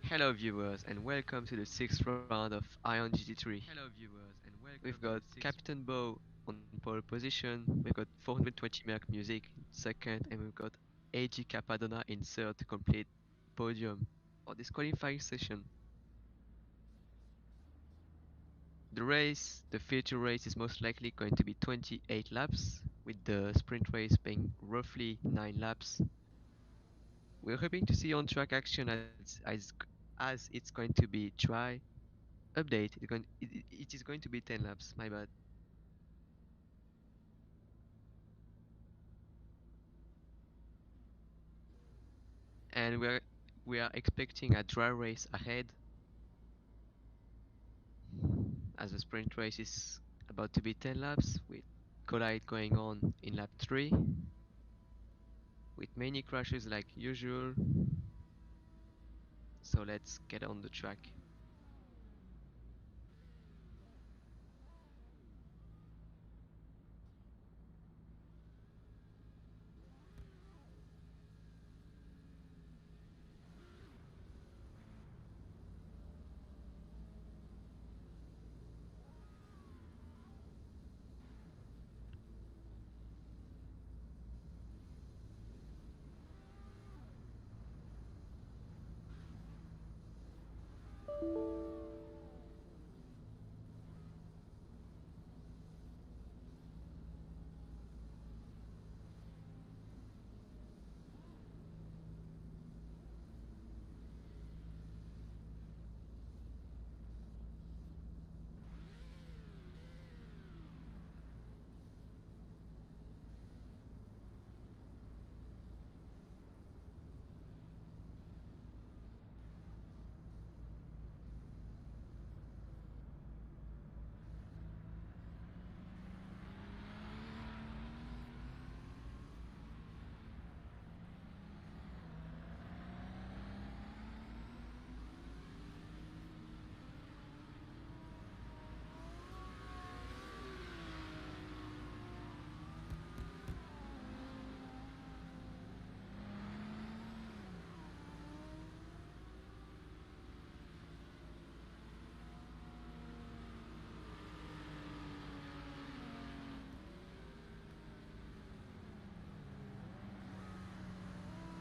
Hello viewers and welcome to the 6th round of Ion GT3. We've got Captain Bow on pole position, we've got 420 Merc Music in second, and we've got AG Capadonna in third to complete podium for this qualifying session. The feature race is most likely going to be 28 laps, with the sprint race being roughly 9 laps. We're hoping to see on-track action as it's going to be dry. Update, it is going to be 10 laps, my bad. And we are expecting a dry race ahead, as the sprint race is about to be 10 laps, with collide going on in lap 3, with many crashes like usual. So let's get on the track.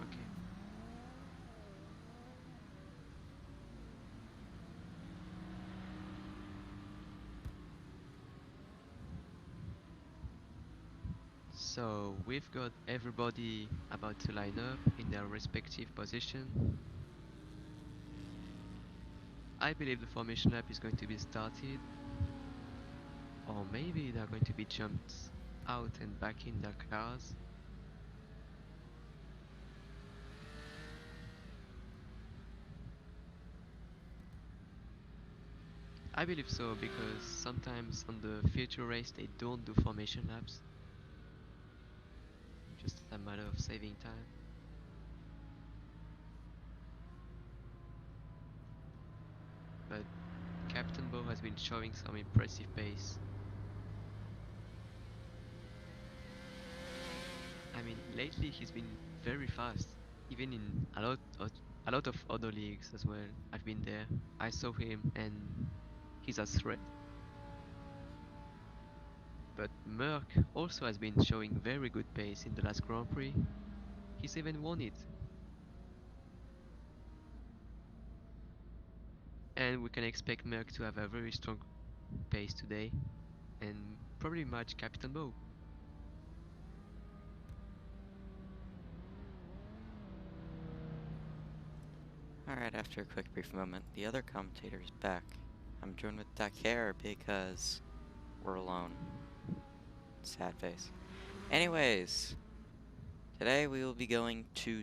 Okay. So we've got everybody about to line up in their respective position. I believe the formation lap is going to be started, or maybe they're going to be jumped out and back in their cars. I believe so, because sometimes on the feature race they don't do formation laps, just a matter of saving time. But Captain Bow has been showing some impressive pace. I mean, lately he's been very fast, even in a lot of other leagues as well. I've been there, I saw him, and he's a threat. But Merck also has been showing very good pace in the last Grand Prix. He's even won it. And we can expect Merck to have a very strong pace today and probably match Captain Bow. Alright, after a quick brief moment, the other commentator is back. I'm joined with Dakar because we're alone. Sad face. Anyways, today we will be going to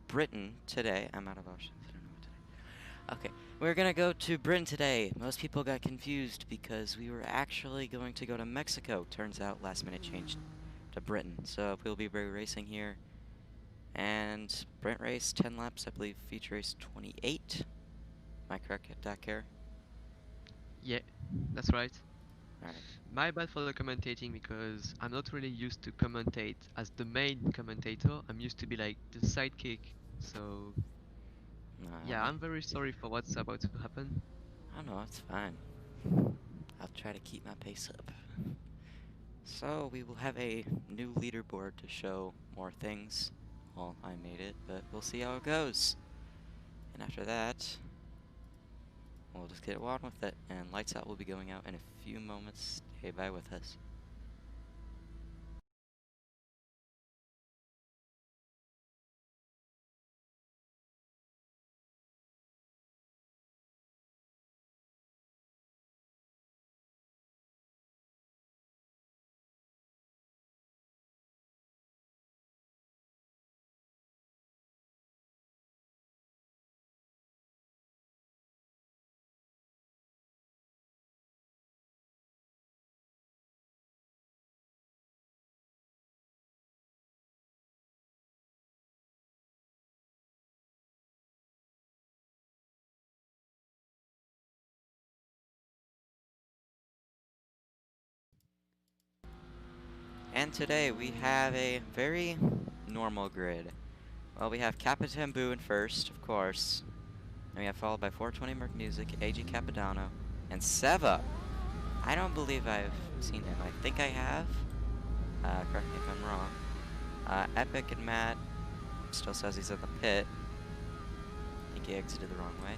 Britain today. I'm out of options. I don't know what today. Okay, we're gonna go to Britain today. Most people got confused because we were actually going to go to Mexico. Turns out last minute changed to Britain. So we'll be racing here. And sprint race, 10 laps, I believe feature race 28. Am I correct, Dakar? Yeah, that's right. Alright. My bad for the commentating, because I'm not really used to commentate as the main commentator. I'm used to be like the sidekick. So Yeah, I'm very sorry for what's about to happen. I don't know, it's fine. I'll try to keep my pace up. So we will have a new leaderboard to show more things. Well, I made it, but we'll see how it goes. And after that, we'll just get on with it. And Lights Out will be going out in a few moments. Stay by with us. And today we have a very normal grid. Well, we have Capitan Boo in first, of course. And we have followed by 420 Merc Music, AG Capadano, and Seva. I don't believe I've seen him. I think I have. Correct me if I'm wrong. Epic and Matt still says he's in the pit. I think he exited the wrong way.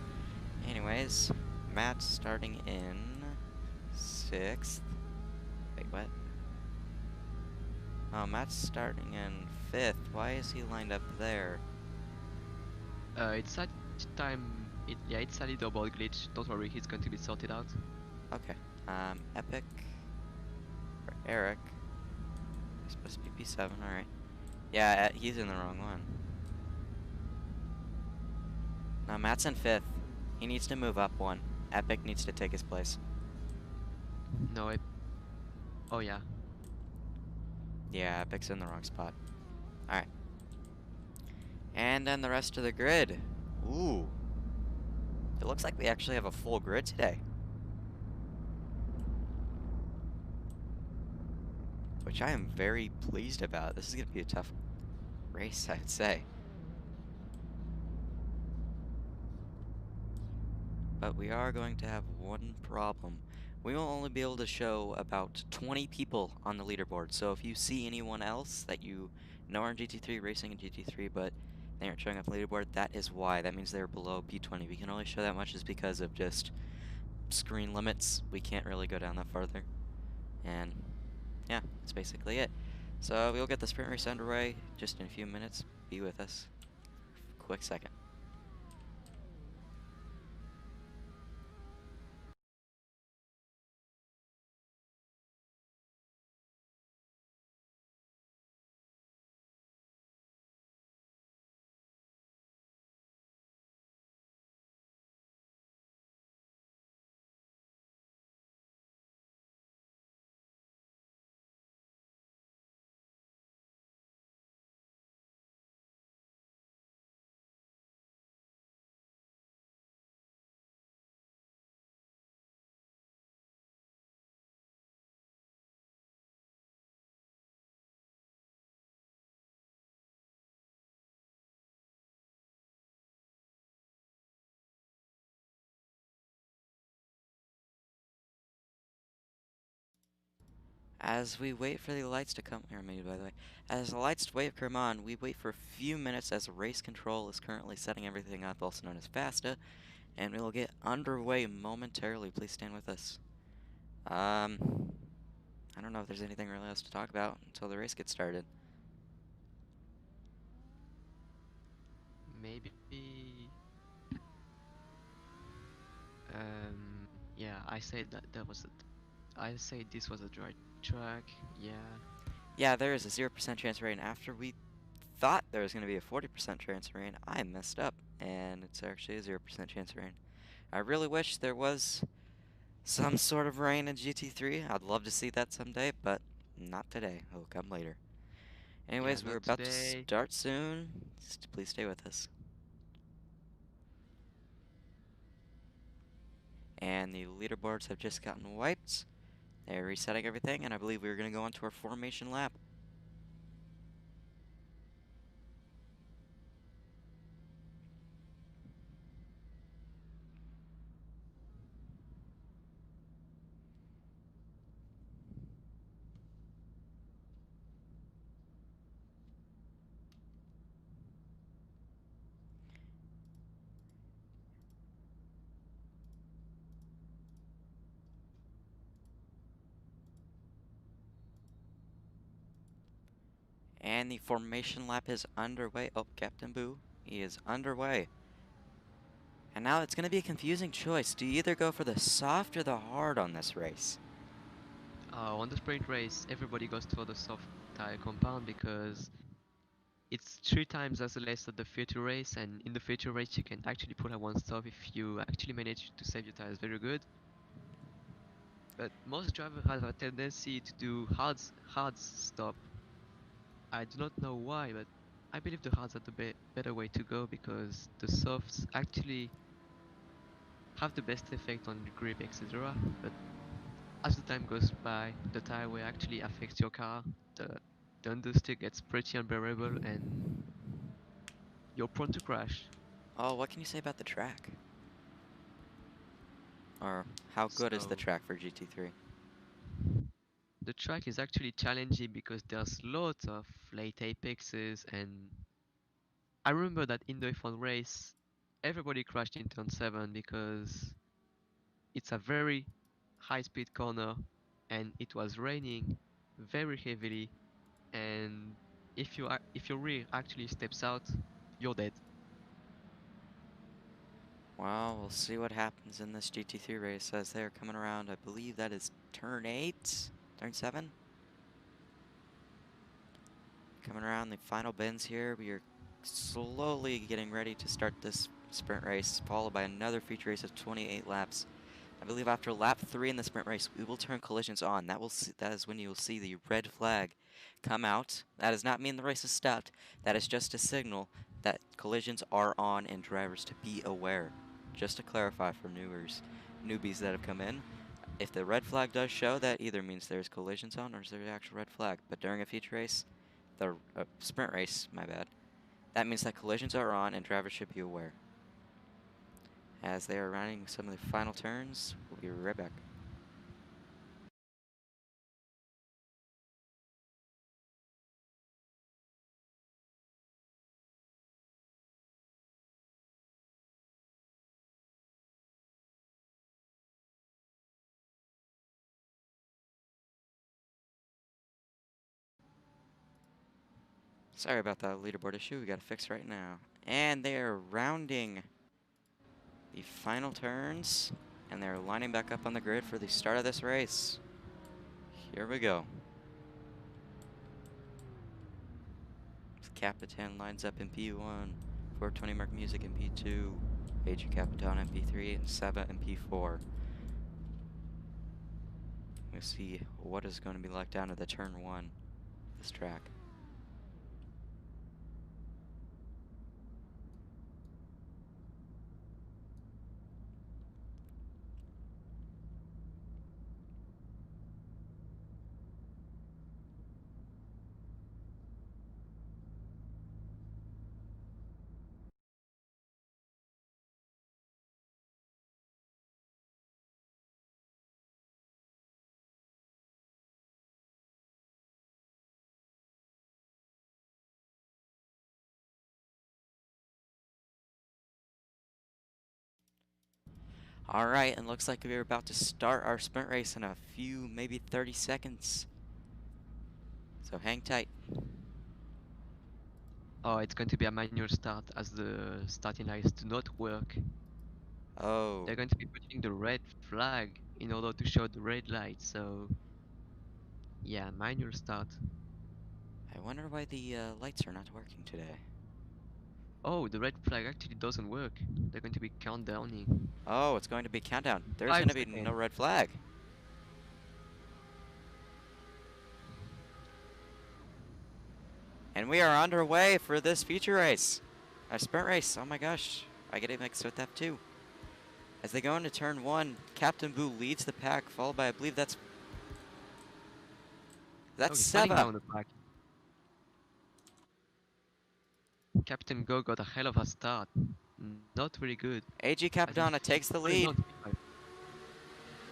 Anyways, Matt's starting in 6th. Wait, what? Oh, Matt's starting in 5th. Why is he lined up there? It's at time. Yeah, it's a leaderboard glitch. Don't worry, it's going to be sorted out. Okay. Epic for Eric. It's supposed to be P7, alright. Yeah, he's in the wrong one. No, Matt's in 5th. He needs to move up one. Epic needs to take his place. No, oh yeah. Yeah, Epic's in the wrong spot. Alright. And then the rest of the grid. Ooh. It looks like we actually have a full grid today. Which I am very pleased about. This is going to be a tough race, I'd say. But we are going to have one problem. We will only be able to show about 20 people on the leaderboard. So if you see anyone else that you know are in GT3, racing in GT3, but they aren't showing up on the leaderboard, that is why. That means they're below P20. We can only show that much is because of just screen limits. We can't really go down that farther. And yeah, that's basically it. So we'll get the sprint race underway just in a few minutes. Be with us. Quick second. As we wait for the lights to come, here, maybe by the way, as the lights wait to come on, we wait for a few minutes as race control is currently setting everything up, also known as FASTA, and we will get underway momentarily. Please stand with us. I don't know if there's anything really else to talk about until the race gets started. Maybe. Yeah, I said that I said this was a dry track. Yeah. Yeah, there is a 0% chance rain. After we thought there was going to be a 40% chance of rain, I messed up, and it's actually a 0% chance of rain. I really wish there was some sort of rain in GT3. I'd love to see that someday, but not today. It'll come later. Yeah, Anyways, we're not about to today. start soon. Please stay with us. And the leaderboards have just gotten wiped. They're resetting everything, and I believe we're going to go on to our formation lap. And the formation lap is underway. Oh, Captain Boo, he is underway. And now it's going to be a confusing choice. Do you either go for the soft or the hard on this race? On the sprint race, everybody goes for the soft tire compound because it's 3 times as less at the future race, and in the future race you can actually pull out one stop if you actually manage to save your tires very good. But most drivers have a tendency to do hards stop. I do not know why, but I believe the hards are the better way to go because the softs actually have the best effect on the grip, etc. But as the time goes by, the tire wear actually affects your car. The understeer gets pretty unbearable, and you're prone to crash. Oh, what can you say about the track? Or how good is the So track for GT3? the track is actually challenging because there's lots of late apexes, and I remember that in the F1 race, everybody crashed in turn 7 because it's a very high speed corner and it was raining very heavily, and if your rear actually steps out, you're dead. Well, we'll see what happens in this GT3 race as they're coming around. I believe that is turn 8, turn 7. Coming around the final bends here. We are slowly getting ready to start this sprint race, followed by another feature race of 28 laps. I believe after lap 3 in the sprint race, we will turn collisions on. That is when you will see the red flag come out. That does not mean the race is stopped. That is just a signal that collisions are on and drivers to be aware. Just to clarify for newbies that have come in, if the red flag does show, that either means there's collisions on or is there an actual red flag. But during a feature race, the sprint race, my bad, that means that collisions are on and drivers should be aware. As they are running some of the final turns, we'll be right back. Sorry about that leaderboard issue, we gotta fix right now. And they are rounding the final turns, and they're lining back up on the grid for the start of this race. Here we go. Capitan lines up in P1, 420 Mark Music in P2, AG Capitan in P3, and Seba in P4. We'll see what is going to be like down to the turn 1 of this track. Alright, and looks like we're about to start our sprint race in a few, maybe 30 seconds. So hang tight. Oh, it's going to be a manual start as the starting lights do not work. Oh, They're going to be pushing the red flag in order to show the red light, so yeah, manual start. I wonder why the lights are not working today. Oh, the red flag actually doesn't work. They're going to be countdowning. Oh, it's going to be countdown. There's going Five to be no seconds. red flag. And we are underway for this feature race. A sprint race. Oh my gosh. I get it mixed with F2. As they go into turn 1, Captain Boo leads the pack, followed by, I believe that's Oh, he's falling Seba. down the pack. Captain Go got a hell of a start. Not very good, AG as Capadonna he's takes the falling lead, down to P5.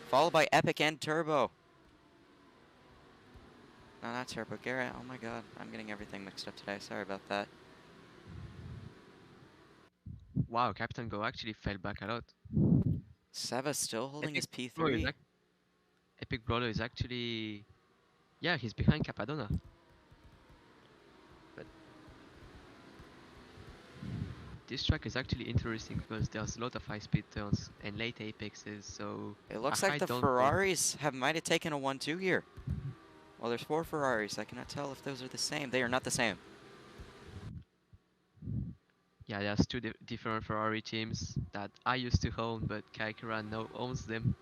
followed by Epic and Turbo. No, not Turbo. Garrett. Oh my god. I'm getting everything mixed up today. Sorry about that. Wow, Captain Go actually fell back a lot. Seba's still holding his Epic Bro is P3. Epic Brawler is actually, yeah, he's behind Capadonna. This track is actually interesting because there's a lot of high-speed turns and late apexes, so It looks like I the don't think. Ferraris might have taken a 1-2 here. Well, there's 4 Ferraris. I cannot tell if those are the same. They are not the same. Yeah, there's two different Ferrari teams that I used to own, but Kaikara now owns them.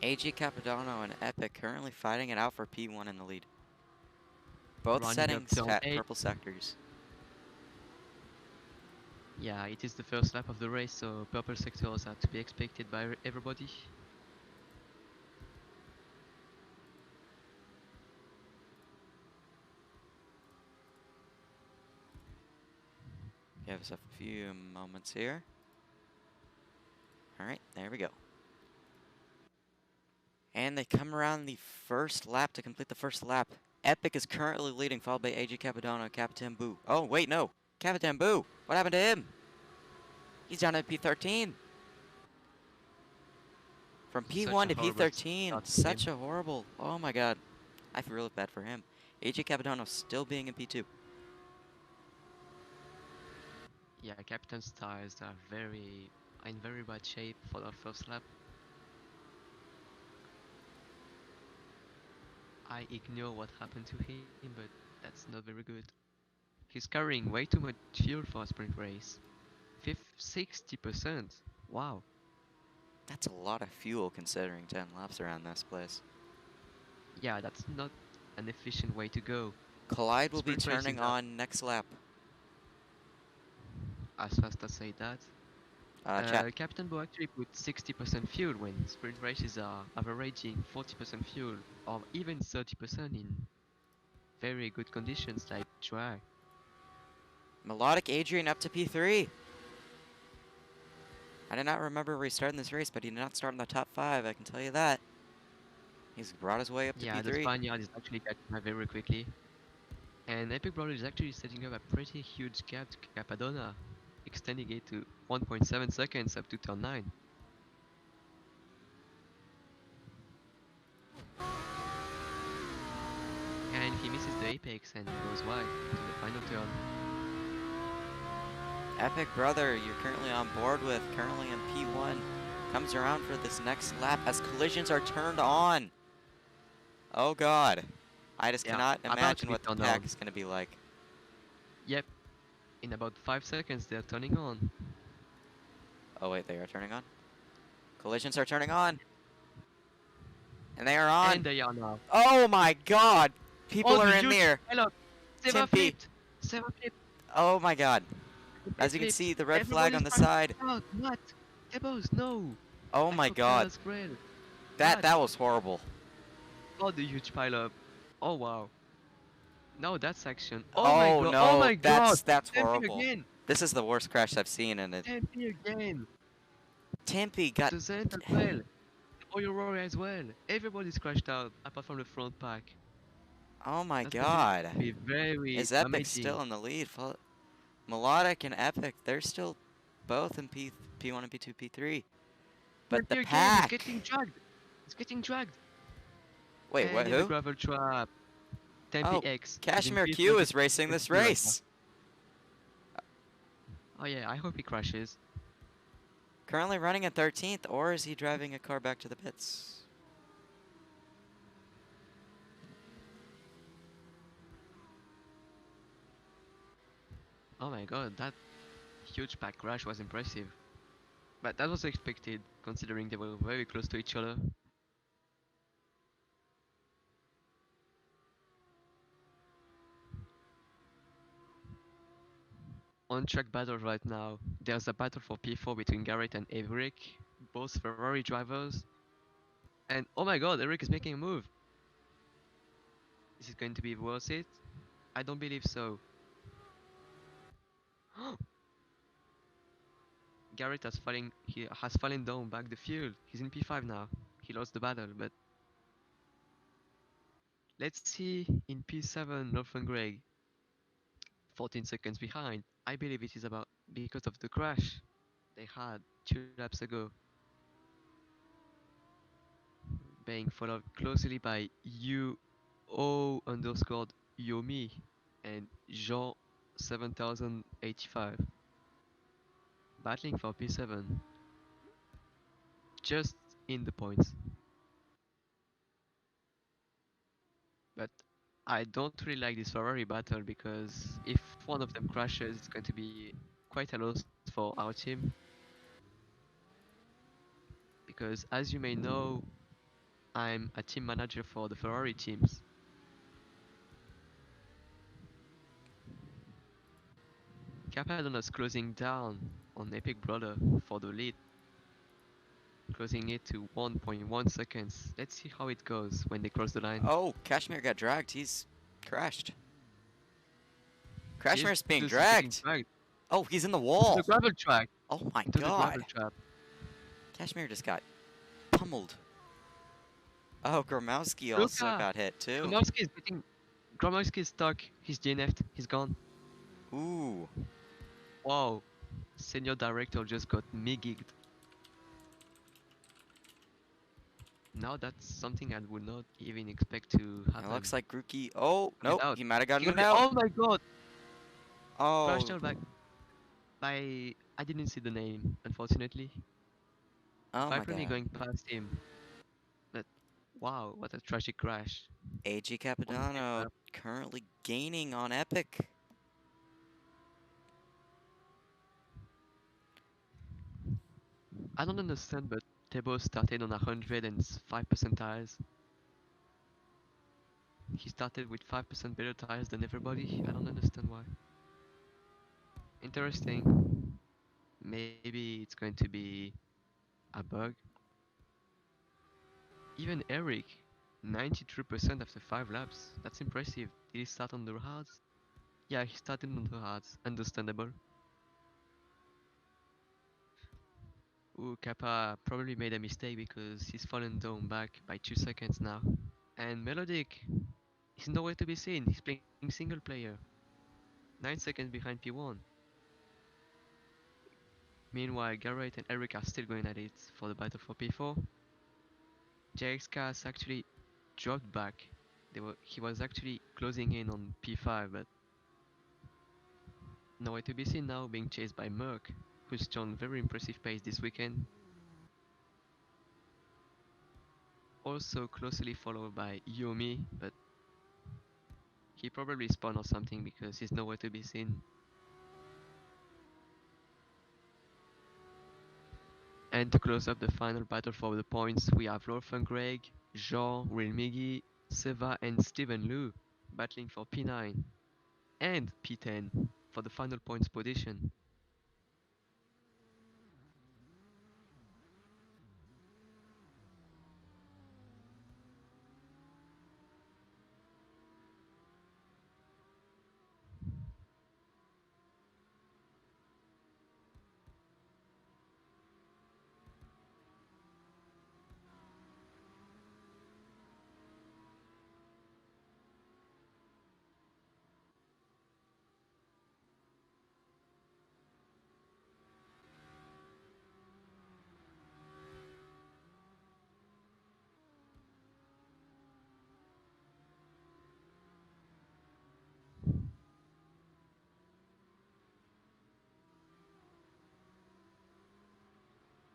AG Capodanno and Epic currently fighting it out for P1 in the lead. Both Running up settings turn at 8. purple sectors. Yeah, it is the first lap of the race, so purple sectors are to be expected by everybody. Give us a few moments here. All right, there we go. And they come around the first lap to complete the first lap. Epic is currently leading, followed by AG Capodanno and Capitan Boo. Oh, wait, no. Capitan Boo. What happened to him? He's down at P13. From Such P1 a to horrible P13. start for Such him. a horrible. Oh, my God. I feel really bad for him. AG Capodanno still being in P2. Yeah, Captain's tires are in very bad shape for the first lap. I ignore what happened to him, but that's not very good. He's carrying way too much fuel for a sprint race. 60%. Wow. That's a lot of fuel considering 10 laps around this place. Yeah, that's not an efficient way to go. Collide will be Sprint races turning are on next lap. as fast as say that. Chat. Captain Bo actually put 60% fuel when sprint races are averaging 40% fuel or even 30% in very good conditions like dry. Melodic Adrian up to P3. I did not remember restarting this race, but he did not start in the top 5, I can tell you that. He's brought his way up to Yeah, the P3. Spaniard is actually catching up very quickly. And Epic Brother is actually setting up a pretty huge gap to Capadonna, extending it to 1.7 seconds up to turn 9. And he misses the apex and goes wide into the final turn. Epic Brother, you're currently on board with, currently in P1. Comes around for this next lap as collisions are turned on. Oh God. I just Yeah, cannot about to imagine be what the turned pack on. is going to be like. Yep, in about 5 seconds they're turning on. Oh wait, they are turning on? Collisions are turning on. And they are on. And they are now. Oh my God. Oh, People the are in huge there. pilot! Seva Timpy. flipped! Seva flipped! Oh my God. They As you can flipped! see, the red flag Everybody's on the crashing side. out! What? Ebos, no! Oh I my saw God. Carlos Grail. That What? was horrible. Oh, the huge pileup. Oh, wow. Now that section. Oh my Oh god! Oh no, my god! that's Tempe horrible. again! This is the worst crash I've seen in it. Tempe again! Timpy got. The Zent as well! Oil Rory as well! Everybody's crashed out apart from the front pack. Oh my That's going to God. be very Is Epic damaging. still in the lead? Melodic and Epic, they're still both in P1 and P2, P3. But the Tempe again! It's pack. getting dragged! It's getting dragged! Wait, what? And in the Who? gravel trap. Tempe Oh, X is in Kashmir Q is racing this P23 right now. race. Oh yeah, I hope he crashes. Currently running in 13th, or is he driving a car back to the pits? Oh my god, that huge pack crash was impressive. But that was expected, considering they were very close to each other. On track battle right now, there's a battle for P4 between Garrett and Eric, both Ferrari drivers. And oh my god, Eric is making a move! Is it going to be worth it? I don't believe so. Garrett he has fallen down back the field. He's in P5 now. He lost the battle, but let's see in P7 Northern Greg. 14 seconds behind. I believe it is about because of the crash they had 2 laps ago. Being followed closely by UO underscored Yomi and Jean 7085. battling for P7, just in the points. But I don't really like this Ferrari battle because if one of them crashes, it's going to be quite a loss for our team. Because as you may know, I'm a team manager for the Ferrari teams. Capadona's closing down on Epic Brother for the lead, closing it to 1.1 seconds. Let's see how it goes when they cross the line. Oh, Kashmir got dragged. He's crashed. Kashmir's being Jesus is getting dragged. dragged Oh, he's in the into the wall. gravel track. Oh my Into the god. gravel trap. Kashmir just got pummeled. Oh, Gromowski also Luka! got hit too. Gromowski is getting. Gromowski is stuck. He's DNF'd. He's gone. Ooh. Wow. Senior director just got me-gigged. Now that's something I would not even expect to It happen. looks like Grookey. Oh, Get nope. out. He might have gotten it Get out. Oh my god! Crashed Oh. out by. I didn't see the name, unfortunately. Oh my Vibrantly god. going past him. But wow, what a tragic crash AG on the same Capodanno lap. currently gaining on Epic. I don't understand, but Tebo started on 105% tires. He started with 5% better tires than everybody. I don't understand why. Interesting. Maybe it's going to be a bug. Even Eric, 93% after 5 laps. That's impressive. Did he start on the hards? Yeah, he started on the hards. Understandable. Ooh, Kappa probably made a mistake because he's fallen down back by 2 seconds now. And Melodic is nowhere to be seen. He's playing single player. 9 seconds behind P1. Meanwhile, Garrett and Eric are still going at it for the battle for P4. JX Cast actually dropped back. He was actually closing in on P5, but nowhere to be seen now, being chased by Merck, who's shown very impressive pace this weekend. Also closely followed by Yomi, but he probably spawned or something because he's nowhere to be seen. And to close up the final battle for the points, we have Lorphan Greg, Jean, Real Miggy, Seva, and Steven Liu battling for P9 and P10 for the final points position.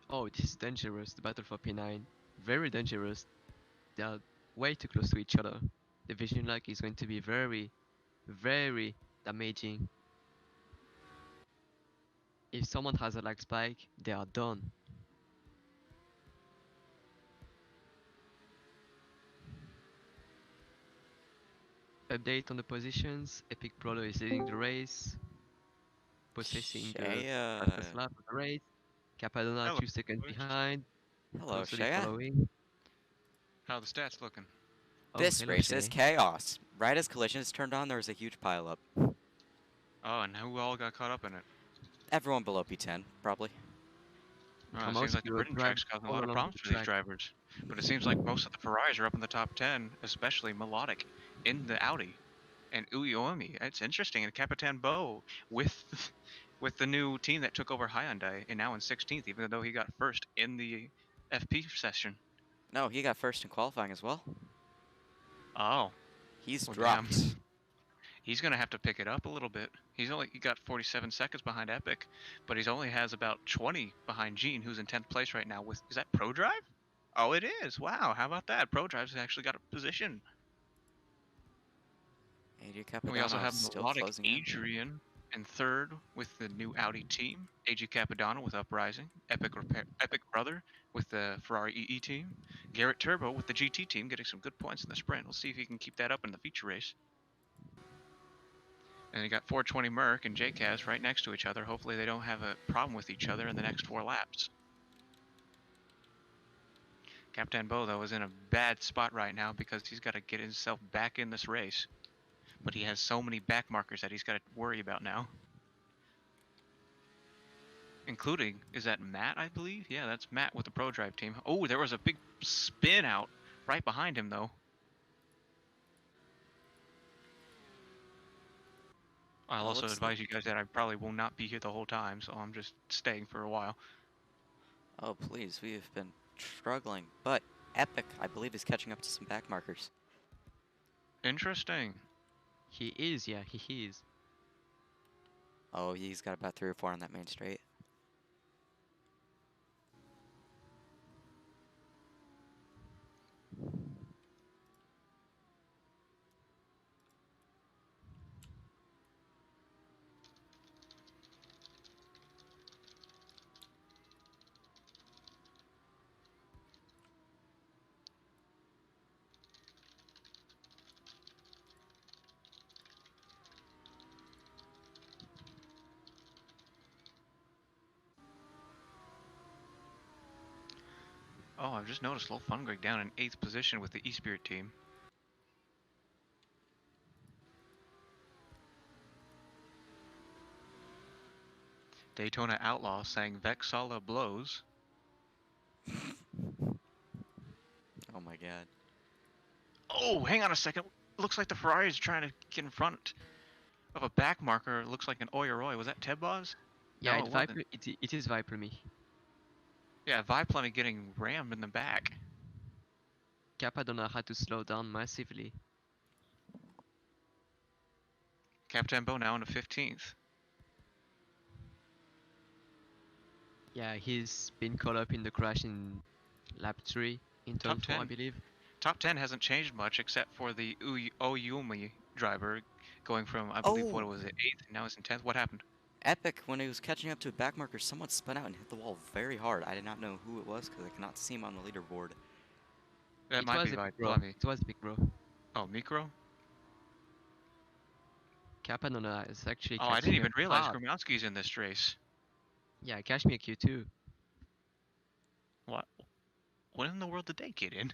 Oh, this is dangerous, the battle for P9. Very dangerous. They are way too close to each other. The vision lag is going to be very, very damaging. If someone has a lag spike, they are done. Update on the positions. Epic Prolo is leading the race, possessing the Shaya. fastest lap of the race. Capadona Hello, 2 seconds boys. behind, Hello, closely Shaya. following. How are the stats looking? Oh, This hello race is Shay. chaos. Right as collisions turned on, there was a huge pileup. Oh, and who all got caught up in it? Everyone below P10, probably. Oh, it seems like Gromowski the was Britain track's dragged causing a all lot of along problems the for these track. drivers. But it seems like most of the Ferraris are up in the top 10, especially Melodic in the Audi. And Uyomi, it's interesting. And Capitan Bo with with the new team that took over Hyundai and now in 16th, even though he got first in the FP session. No, he got first in qualifying as well. Oh, He's well, damn. dropped. He's gonna have to pick it up a little bit. He got 47 seconds behind Epic, but he's only has about 20 behind Gene, who's in 10th place right now. Is that Pro Drive? Oh, it is. Wow, how about that? Pro Drive's actually got a position. AJ And we also Capodanno have still Melodic closing in. Adrian in third with the new Audi team. AG Capodanno with Uprising. Epic Brother with the Ferrari EE team. Garrett Turbo with the GT team getting some good points in the sprint. We'll see if he can keep that up in the feature race. And you got 420 Merc and JCAS right next to each other. Hopefully they don't have a problem with each other in the next 4 laps. Captain Bo, though, is in a bad spot right now because he's got to get himself back in this race. But he has so many back markers that he's got to worry about now. Including, is that Matt, I believe? Yeah, that's Matt with the Pro Drive team. Oh, there was a big spin out right behind him, though. I'll also advise you guys that I probably will not be here the whole time, so I'm just staying for a while. Oh, please, we have been struggling. But Epic, I believe, is catching up to some back markers. Interesting. He is, yeah, he is. Oh, he's got about 3 or 4 on that main straight. Oh, I've just noticed Low Fungrig down in 8th position with the E-Spirit team. Daytona Outlaw saying Vexala blows. Oh my god. Oh, hang on a second. Looks like the Ferrari is trying to get in front of a back marker. It looks like an Oyoroi. Was that Tebboz? Yeah, No, it is Viper me. Yeah, Viplummy getting rammed in the back. Capadonna had to slow down massively. Captain Bo now into 15th. Yeah, he's been caught up in the crash in lap 3 in turn 4, I believe. Top 10 hasn't changed much except for the Oyumi driver going from, I believe, what was it, 8th, and now he's in 10th. What happened? Epic, when he was catching up to a back marker, someone spun out and hit the wall very hard. I did not know who it was because I cannot see him on the leaderboard. That might be Viplummy. It was Big Bro. Oh, Mikro? Capadonna is actually Oh, I didn't even realize Gromowski's in this race. Yeah, catch me a Q2. What? When in the world did they get in?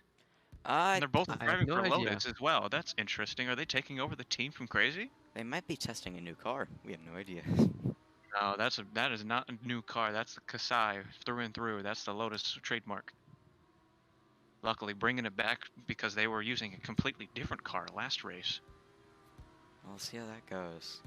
And they're both driving no for idea. Lotus as well. That's interesting. Are they taking over the team from Crazy? They might be testing a new car. We have no idea. No, that is not a new car. That's the Kasai through and through. That's the Lotus trademark. Luckily, bringing it back because they were using a completely different car last race. We'll see how that goes.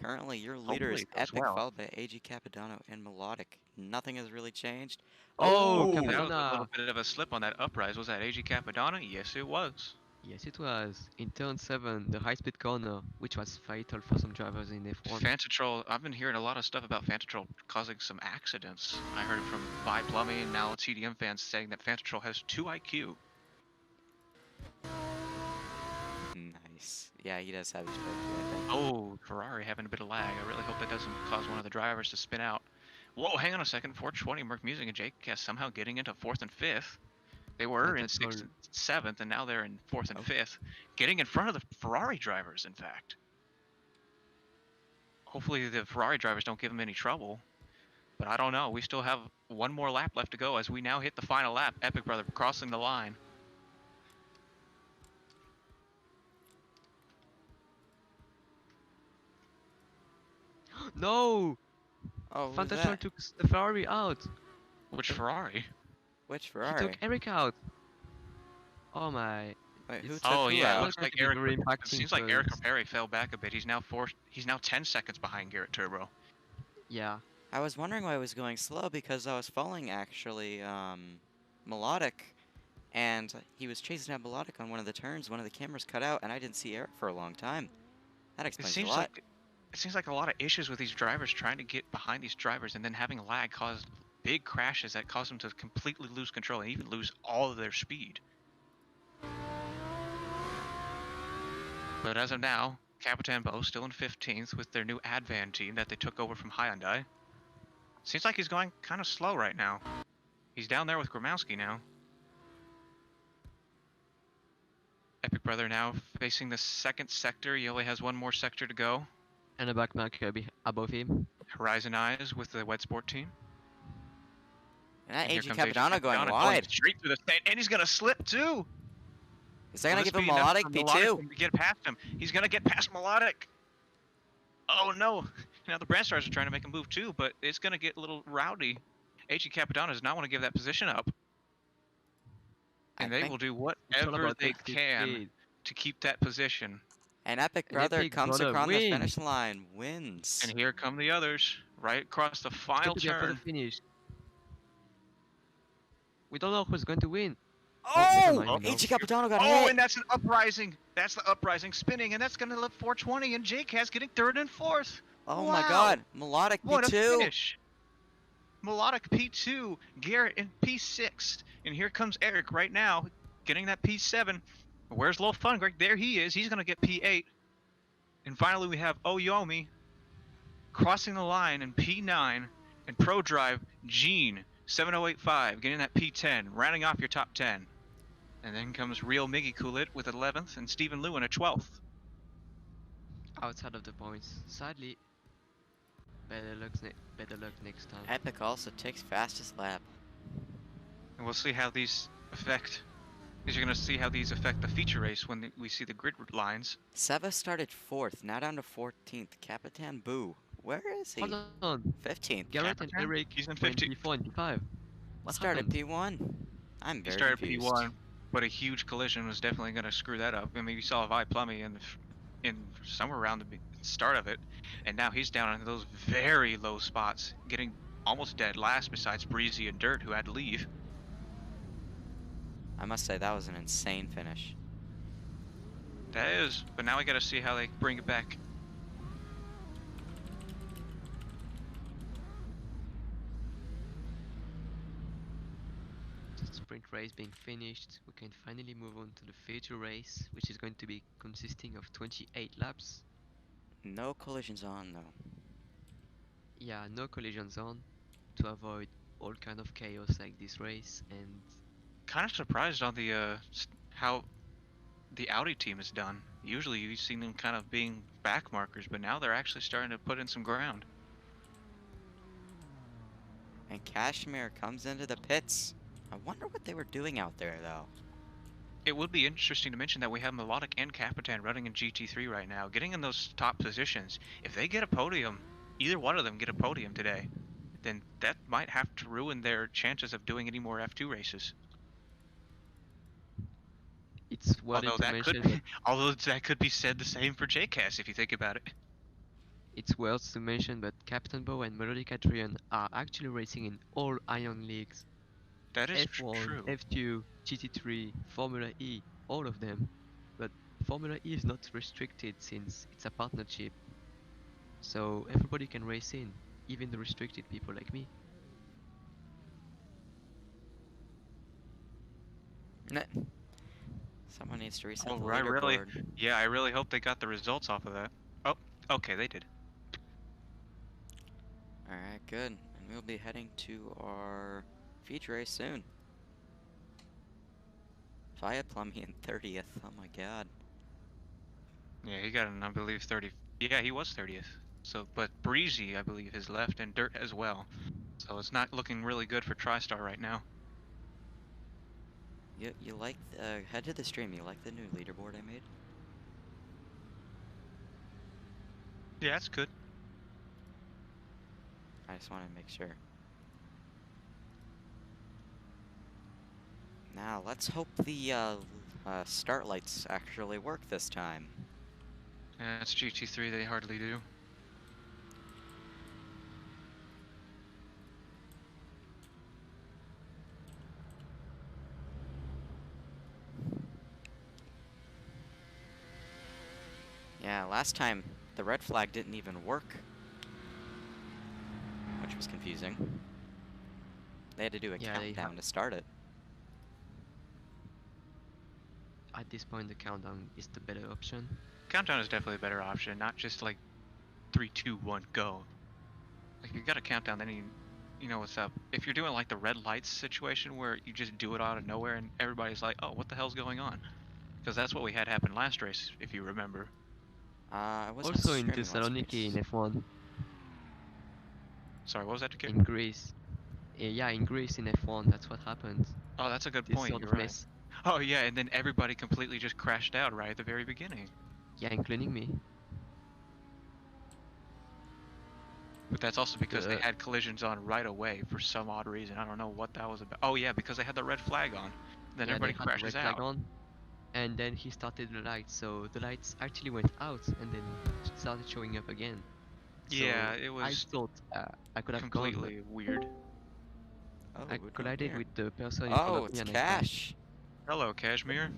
Currently, your leader is Epic, followed by AG Capodanno and Melodic. Nothing has really changed. Oh, that was a Capadonna! little bit of a slip on that uprise. Was that AG Capodanno? Yes, it was. Yes, it was. In turn 7, the high-speed corner, which was fatal for some drivers in F1. Fantatrol, I've been hearing a lot of stuff about Fantatrol causing some accidents. I heard it from Viplummy and now TDM fans saying that Fantatrol has 2 IQ. Nice. Yeah, he does have his trophy, I think. Oh, Ferrari having a bit of lag. I really hope that doesn't cause one of the drivers to spin out. Whoa, hang on a second. 420, Merc Music and JCast somehow getting into 4th and 5th. They were in 6th and 7th, and now they're in 4th and 5th. Getting in front of the Ferrari drivers, in fact. Hopefully the Ferrari drivers don't give them any trouble. But I don't know. We still have one more lap left to go as we now hit the final lap. Epic Brother crossing the line. No! Oh, Fantatrol took the Ferrari out. Which Ferrari? Which Ferrari? He took Eric out. Oh my. Wait, who took oh who yeah, out? it looks like Eric. It seems like Eric Perry fell back a bit. He's now 10 seconds behind Garrett Turbo. Yeah. I was wondering why I was going slow because I was following actually Melodic, and he was chasing down Melodic on one of the turns. One of the cameras cut out, and I didn't see Eric for a long time. That It explains a seems lot. like it seems like a lot of issues with these drivers trying to get behind these drivers and then having lag caused big crashes that cause them to completely lose control and even lose all of their speed. But as of now, Capitan Bo still in 15th with their new Advan team that they took over from Hyundai. Seems like he's going kind of slow right now. He's down there with Gromowski now. Epic Brother now facing the second sector. He only has one more sector to go. And a back marker above him. Horizon Eyes with the Wet Sport team. And that And here AG comes AG Capitano going Capitano wide. straight through the stand, and he's gonna slip too. Is that gonna Will give this him be enough Melodic for Melodic P2? to get past him? He's gonna get past Melodic. Oh no! Now the Brand Stars are trying to make a move too, but it's gonna get a little rowdy. AG Capitano does not want to give that position up, and I they think- will do It's all whatever about they exit can speed. to keep that position. And Epic And Brother Epic comes Brother across the wins. finish line, wins. And here come the others, right across the It's final going to be a photo turn. finish. We don't know who's going to win. Oh! never mind, we know. AG Capitano got Oh, hit. and that's an uprising. That's the uprising spinning, and that's gonna lift 420, and JCAS getting third and fourth. Oh Wow. my god, Melodic What a P2. finish! Melodic P2, Garrett in P6, and here comes Eric right now, getting that P7. Where's Lil Fun Greg? There he is. He's gonna get P8. And finally, we have Oyomi crossing the line in P9, and Pro Drive Gene 7085 getting that P10, rounding off your top 10. And then comes Real Miggy Coolit with 11th, and Stephen Lewin at 12th. Outside of the points. Sadly, better luck next time. Epic also takes fastest lap. And we'll see how these affect. Because you're gonna see how these affect the feature race when we see the grid lines. Seva started 4th, now down to 14th. Capitan Boo, where is he? Hold on. 15th. Garrett and Capitan? Eric He's in went 15th. P4 and P5. What Started happened? P1. I'm He very started confused. P1, but a huge collision was definitely gonna screw that up. I mean, we saw Vi Plummy in somewhere around the start of it, and now he's down in those very low spots, getting almost dead last besides Breezy and Dirt, who had to leave. I must say, that was an insane finish. That is, but now we gotta see how they bring it back. The sprint race being finished, we can finally move on to the feature race, which is going to be consisting of 28 laps. No collisions on, though. Yeah, no collision zone to avoid all kind of chaos like this race, and Kind of surprised on the how the Audi team is done. Usually you've seen them kind of being back markers, but now they're actually starting to put in some ground. And Kashmir comes into the pits. I wonder what they were doing out there, though. It would be interesting to mention that we have Melodic and Capitan running in GT3 right now, getting in those top positions. If they get a podium, either one of them get a podium today, then that might have to ruin their chances of doing any more F2 races. it's worth Although it to that mention. could, although that could be said the same for JCAS if you think about it. It's worth to mention, but Captain Bo and Melodic Adrian are actually racing in all Iron leagues. That is F1, true. F2, GT3, Formula E, all of them. But Formula E is not restricted since it's a partnership. So everybody can race in, even the restricted people like me. Nah. Someone needs to reset Oh, the I really, leaderboard. yeah, I really hope they got the results off of that. Oh, okay, they did. Alright, good. And we'll be heading to our feature race soon. Via Plummy in 30th. Oh my god. Yeah, he got an, I believe, 30. Yeah, he was 30th. So, but Breezy, I believe, is left, and Dirt as well. So it's not looking really good for TriStar right now. You like, head to the stream, you like the new leaderboard I made? Yeah, that's good. I just want to make sure. Now, let's hope the start lights actually work this time. Yeah, it's GT3, they hardly do. Yeah, last time the red flag didn't even work, which was confusing. They had to do a Yeah, they have. countdown to start it. At this point, the countdown is the better option. Countdown is definitely a better option, not just like 3, 2, 1, go. Like if you got a countdown, then you know what's up. If you're doing like the red lights situation where you just do it out of nowhere and everybody's like, oh, what the hell's going on? Because that's what we had happen last race, if you remember. I wasn't Also in streaming last Thessaloniki in race. F1, Sorry, what was that, Takir? in Greece. Yeah, in Greece in F1, that's what happened. Oh, that's a good This point. sort You're of right. mess. Oh yeah, and then everybody completely just crashed out right at the very beginning. Yeah, including me. But that's also because they The had collisions on right away for some odd reason. I don't know what that was about. Oh yeah, because they had the red flag on. Then yeah, they everybody had the crashes red flag out. on, and then he started the lights, so the lights actually went out and then started showing up again. Yeah, So it I was thought I could have gone, but completely weird. Oh, I we're doing collided here. with the person in front Oh, of me it's and I crashed. Cash. Hello, Kashmir.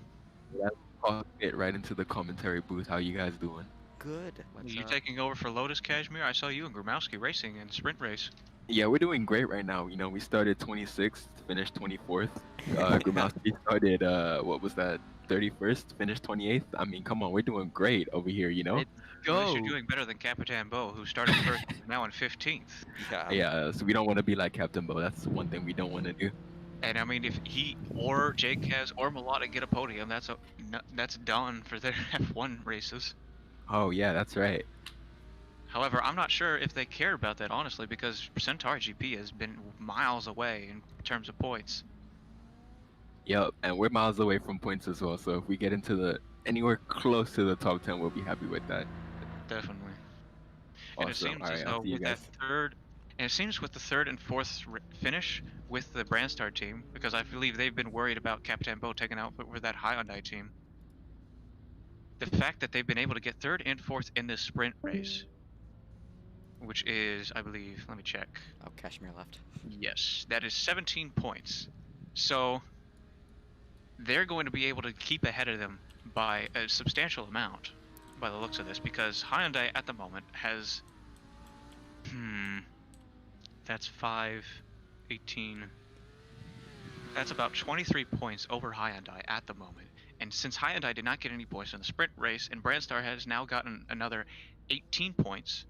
Yeah, I'll get right into the commentary booth. How you guys doing? Good. What's You up? taking over for Lotus, Kashmir? I saw you and Gromowski racing in sprint race. Yeah, we're doing great right now. You know, we started 26th, finished 24th. Gromowski started what was that? 31st, finished 28th. I mean, come on, we're doing great over here. You know? Let's At least you're go! doing better than Capitan Bo, who started first and is now in 15th. Yeah. Yeah. So we don't want to be like Captain Bo. That's one thing we don't want to do. And I mean, if he or Jake Kaz or Melodic get a podium, that's done for their F1 races. Oh yeah, that's right. However, I'm not sure if they care about that honestly, because Centauri GP has been miles away in terms of points. Yep. And we're miles away from points as well. So if we get into the anywhere close to the top 10, we'll be happy with that. Definitely. And it Awesome. seems All as right. I'll though see you with that guys. third, and it seems with the third and fourth finish with the Brandstar team, because I believe they've been worried about Capitan Bo taking out with that Hyundai team. The fact that they've been able to get third and fourth in this sprint race, which is, I believe, let me check. Oh, Kashmir left. Yes, that is 17 points. So they're going to be able to keep ahead of them by a substantial amount, by the looks of this, because Hyundai at the moment has, that's 5, 18. That's about 23 points over Hyundai at the moment. And since Hyundai did not get any points in the sprint race, and Brandstar has now gotten another 18 points,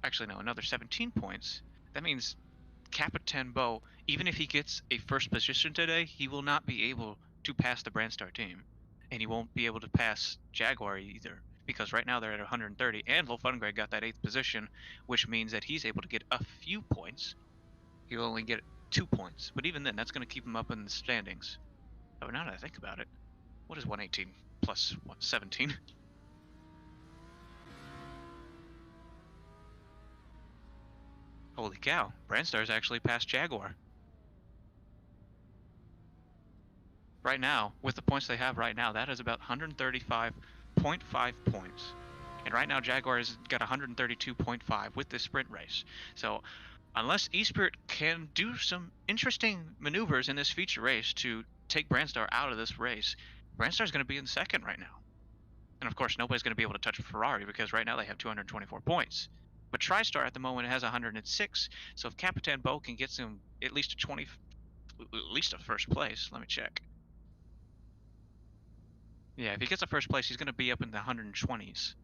actually no, another 17 points, that means Capitan Bo, even if he gets a first position today, he will not be able to pass the Brandstar team. And he won't be able to pass Jaguar either, because right now they're at 130, and Wolfungren got that 8th position, which means that he's able to get a few points. He'll only get 2 points, but even then, that's going to keep him up in the standings. Oh, now that I think about it, what is 118 plus 17? Holy cow, Brandstar's actually passed Jaguar. Right now, with the points they have right now, that is about 135.5 points. And right now, Jaguar has got 132.5 with this sprint race. So, unless Espirit can do some interesting maneuvers in this feature race to take Brandstar out of this race, Brandstar's going to be in second right now. And of course, nobody's going to be able to touch Ferrari because right now they have 224 points. But TriStar at the moment has 106. So if Capitan Bo can get some at least at least a first place, let me check. Yeah, if he gets a first place, he's going to be up in the 120s.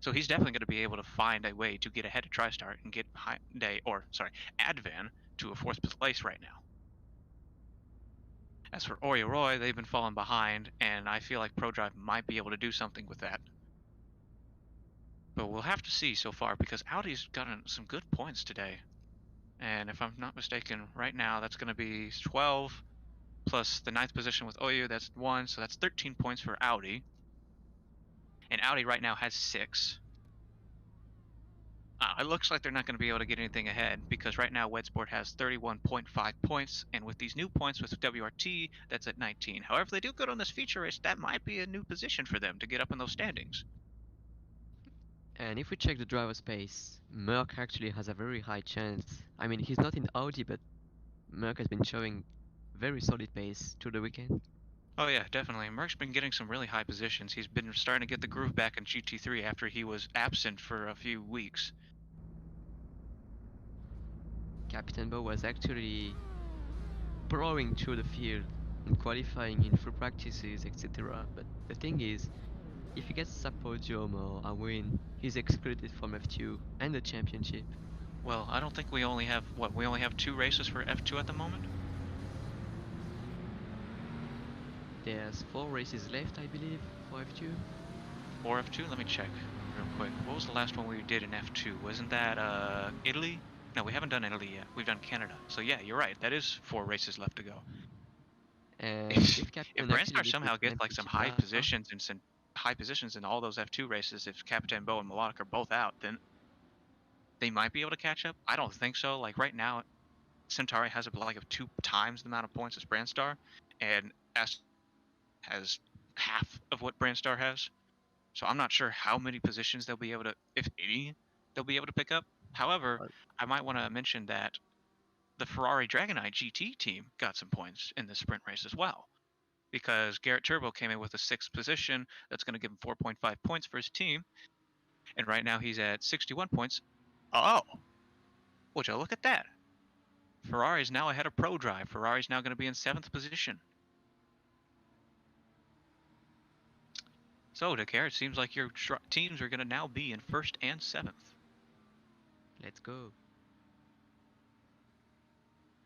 So he's definitely going to be able to find a way to get ahead of TriStar and get Advan to a 4th place right now. As for Ori Roy, they've been falling behind, and I feel like ProDrive might be able to do something with that. But we'll have to see so far, because Audi's gotten some good points today. And if I'm not mistaken, right now that's going to be 12 plus the 9th position with Oyu, that's 1, so that's 13 points for Audi. And Audi right now has 6. It looks like they're not going to be able to get anything ahead, because right now Wedsport has 31.5 points, and with these new points with WRT, that's at 19. However, if they do good on this feature race, that might be a new position for them to get up in those standings. And if we check the driver space, Merck actually has a very high chance. I mean, he's not in Audi, but Merck has been showing very solid pace through the weekend. Oh yeah, definitely. Merck's been getting some really high positions. He's been starting to get the groove back in GT3 after he was absent for a few weeks. Captain Bo was actually burrowing through the field in qualifying in free practices, etc. But the thing is, if he gets a podium or a win, he's excluded from F2 and the championship. Well, I don't think we only have what we only have 2 races for F2 at the moment. There's 4 races left, I believe, for F2. Or F2. Let me check real quick. What was the last one we did in F2? Wasn't that Italy? No, we haven't done Italy yet. We've done Canada. So yeah, you're right. That is 4 races left to go. And If if if Captain actually Brandstar leads the somehow gets like some championship high now, positions and some high positions in all those F2 races, if Captain Bo and Melodic are both out, then they might be able to catch up. I don't think so. Like right now, Centauri has a like of 2 times the amount of points as Brandstar, and S has half of what Brandstar has. So I'm not sure how many positions they'll be able to, if any, they'll be able to pick up. However, uh, I might want to mention that the Ferrari Dragonite GT team got some points in the sprint race as well. Because Garrett Turbo came in with a 6th position. That's going to give him 4.5 points for his team. And right now he's at 61 points. Oh, would you look at that? Ferrari's now ahead of Pro Drive. Ferrari's now going to be in 7th position. So, Dakar, it seems like your teams are going to now be in 1st and 7th. let's go.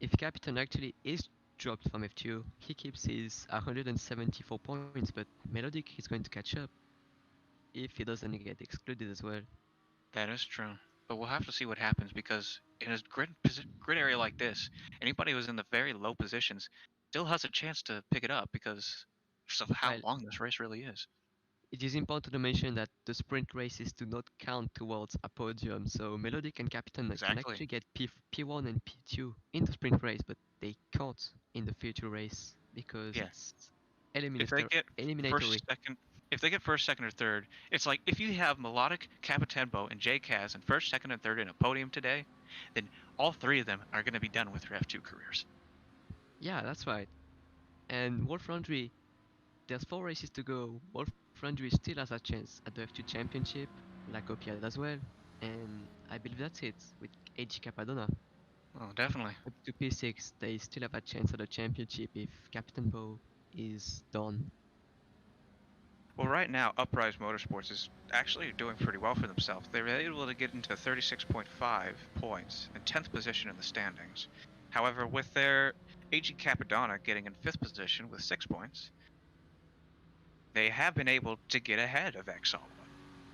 If Captain actually is dropped from F2, he keeps his 174 points, but Melodic is going to catch up if he doesn't get excluded as well. That is true. But we'll have to see what happens because in a grid area like this, anybody who's in the very low positions still has a chance to pick it up because of how Well, long this race really is. it is important to mention that the sprint races do not count towards a podium, so Melodic and Captain can Exactly. actually get P1 and P2 in the sprint race, but they can't in the future race because Yeah. it's If they get eliminatory. first, second, if they get first, second, or third, it's like if you have Melodic, Capitanbo, and J Kaz in first, second, and third in a podium today, then all 3 of them are going to be done with their F2 careers. Yeah, that's right. And Wolf Foundry, there's 4 races to go. Wolf Foundry still has a chance at the F2 Championship, like Opiad as well. And I believe that's it with AG Capadonna. Oh, definitely. Up to P6, they still have a chance at the championship if Captain Bo is done. Well, right now, Uprise Motorsports is actually doing pretty well for themselves. They were able to get into 36.5 points and 10th position in the standings. However, with their AG Capadonna getting in 5th position with 6 points, they have been able to get ahead of Exalt.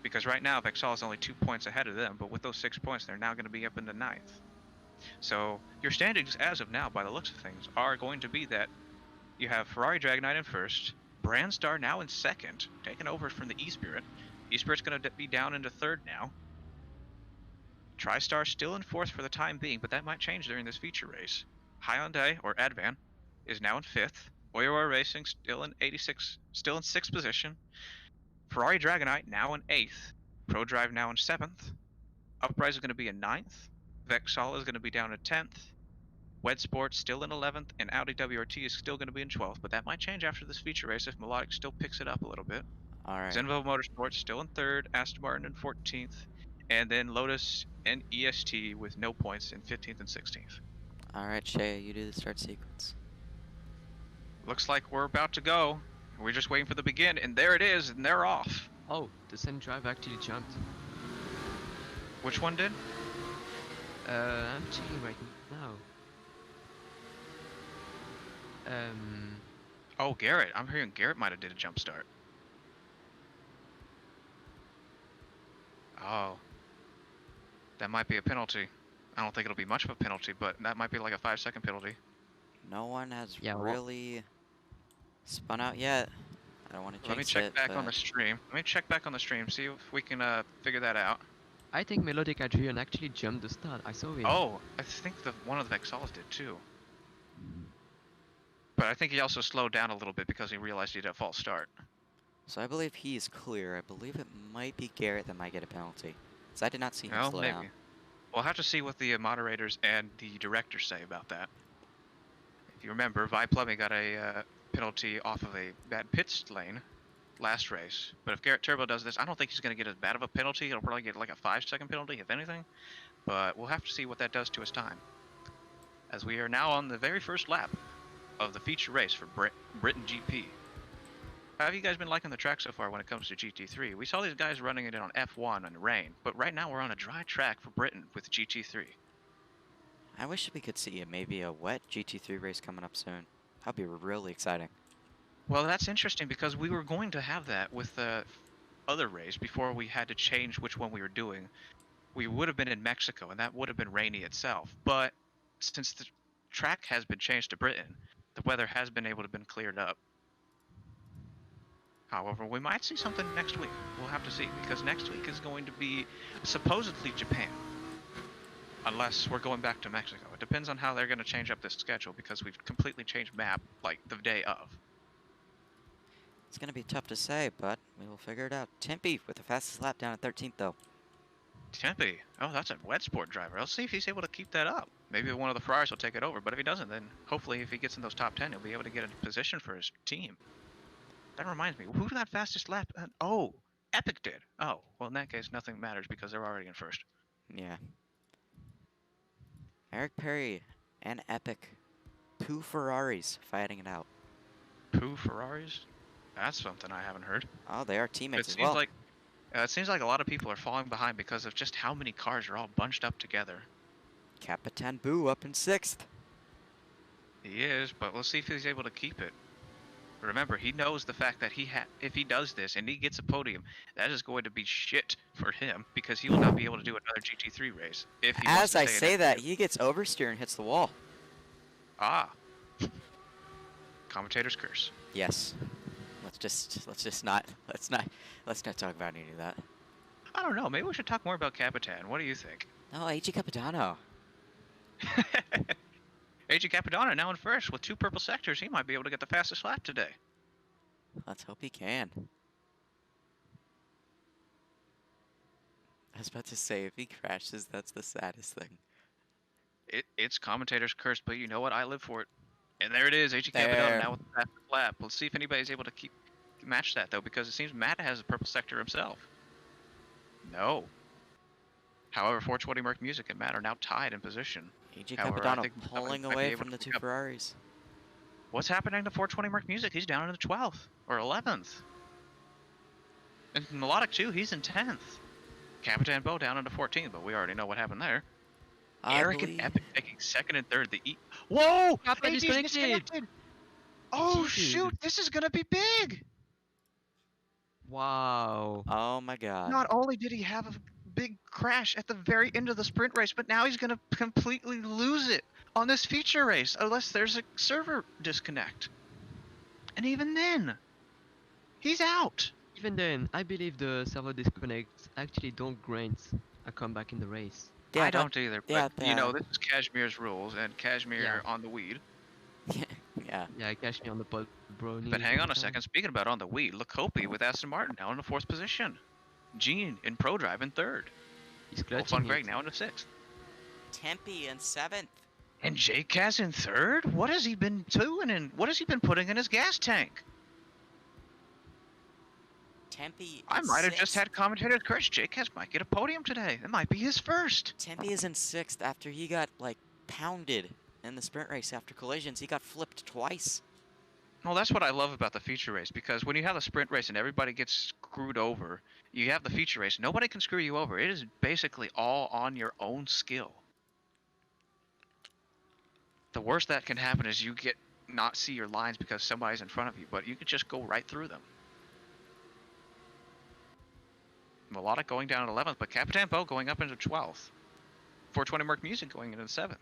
Because right now, Vexal is only 2 points ahead of them, but with those 6 points, they're now going to be up in the 9th. So your standings as of now, by the looks of things, are going to be that you have Ferrari Dragonite in 1st, Brandstar now in 2nd, taking over from the E-Spirit. E-Spirit's going to be down into 3rd now. TriStar still in 4th for the time being, but that might change during this feature race. Hyundai, or Advan, is now in 5th. Oyoroi Racing still in 6th position. Ferrari Dragonite now in 8th. ProDrive now in 7th. Uprise is going to be in 9th. Vexal is going to be down at 10th. Wed Sports still in 11th, and Audi WRT is still going to be in 12th, but that might change after this feature race if Melodic still picks it up a little bit. Alright. Zenvo Motorsports still in 3rd, Aston Martin in 14th, and then Lotus and EST with no points in 15th and 16th. Alright, Shay, you do the start sequence. Looks like we're about to go. We're just waiting for the begin, and there it is, and they're off. Oh, the Sun Drive actually jumped. Which one did? I'm checking right now. Oh, Garrett. I'm hearing Garrett might have did a jump start. Oh. That might be a penalty. I don't think it'll be much of a penalty, but that might be like a 5-second penalty. No one has Yeah, really spun out yet. I don't want to jinx Let me check it, back on but the stream. Let me check back on the stream, see if we can figure that out. I think Melodic Adrian actually jumped the start. I saw him. Oh, I think one of the Vexals did too. But I think he also slowed down a little bit because he realized he had a false start. So I believe he's clear. I believe it might be Garrett that might get a penalty. So I did not see him Well, slow maybe. down. We'll have to see what the moderators and the directors say about that. If you remember, Vi Plumbing got a penalty off of a bad pit lane last race. But if Garrett Turbo does this, I don't think he's going to get as bad of a penalty. He'll probably get like a 5-second penalty, if anything. But we'll have to see what that does to his time. As we are now on the very first lap of the feature race for Britain GP. How have you guys been liking the track so far when it comes to GT3? We saw these guys running it on F1 in the rain, but right now we're on a dry track for Britain with GT3. I wish we could see maybe a wet GT3 race coming up soon. That'd be really exciting. Well, that's interesting because we were going to have that with the other race before we had to change which one we were doing. We would have been in Mexico, and that would have been rainy itself. But since the track has been changed to Britain, the weather has been able to been cleared up. However, we might see something next week. We'll have to see, because next week is going to be supposedly Japan. Unless we're going back to Mexico. It depends on how they're going to change up this schedule, because we've completely changed map, like, the day of. It's going to be tough to say, but we will figure it out. Tempe with the fastest lap down at 13th, though. Tempe. Oh, that's a wet sport driver. Let's see if he's able to keep that up. Maybe one of the Ferraris will take it over, but if he doesn't, then hopefully if he gets in those top 10, he'll be able to get a position for his team. That reminds me, who did that fastest lap? Oh, Epic did. Oh, well, in that case, nothing matters because they're already in first. Yeah. Eric Perry and Epic. 2 Ferraris fighting it out. 2 Ferraris? That's something I haven't heard. Oh, they are teammates It as seems well. like it seems like a lot of people are falling behind because of just how many cars are all bunched up together. Capitan Boo up in 6th. He is, but we'll see if he's able to keep it. Remember, he knows the fact that if he does this and he gets a podium, that is going to be shit for him because he will not be able to do another GT3 race. If he wants As to I stay in say that, F2. he gets oversteer and hits the wall. Ah. Commentator's curse. Yes. Let's not talk about any of that. I don't know. Maybe we should talk more about Capitan. What do you think? No, AG Capitano. AJ Capadonna now in first with 2 purple sectors. He might be able to get the fastest lap today. Let's hope he can. I was about to say, if he crashes, that's the saddest thing. It's commentator's curse, but you know what? I live for it. And there it is, AJ There. Capadonna now with the fastest lap. Let's see if anybody's able to match that though, because it seems Matt has a purple sector himself. No. However, 420 Merc Music and Matt are now tied in position. AG However, I Capitano think pulling somebody might be away able from to the pick 2 up. Ferraris. What's happening to 420 Merc Music? He's down in the 12th or 11th. And Melodic too, he's in 10th. Capitan Bo down into 14th, but we already know what happened there. Eric and Epic taking 2nd and 3rd. Whoa! Captain AG's disconnected. disconnected! Oh Dude. shoot, this is gonna be big! Wow. Oh my god. Not only did he have a big crash at the very end of the sprint race, but now he's gonna completely lose it on this feature race unless there's a server disconnect. And even then, he's out. Even then, I believe the server disconnects actually don't grant a comeback in the race. Yeah, I don't either, but yeah, you know, this is Cashmere's rules, and Cashmere Yeah. on the weed. Yeah. Yeah, catch me on the pod, bro. But hang on a second, speaking about on the weed, Lacopi with Aston Martin now in the 4th position. Gene in Pro Drive in 3rd. He's Wolf clutching on Greg it. now in the 6th. Tempe in 7th. And Jake Kaz in 3rd? What has he been doing and what has he been putting in his gas tank? Tempe. I in might have just 6th. had commentator's curse. Jake Kaz might get a podium today. That might be his first. Tempe is in 6th after he got, like, pounded in the sprint race after collisions. He got flipped twice. Well, that's what I love about the feature race, because when you have a sprint race and everybody gets screwed over, you have the feature race. Nobody can screw you over. It is basically all on your own skill. The worst that can happen is you not see your lines because somebody's in front of you, but you can just go right through them. Melodic going down at 11th, but Capitan Bo going up into 12th. 420 Merc Music going into 7th.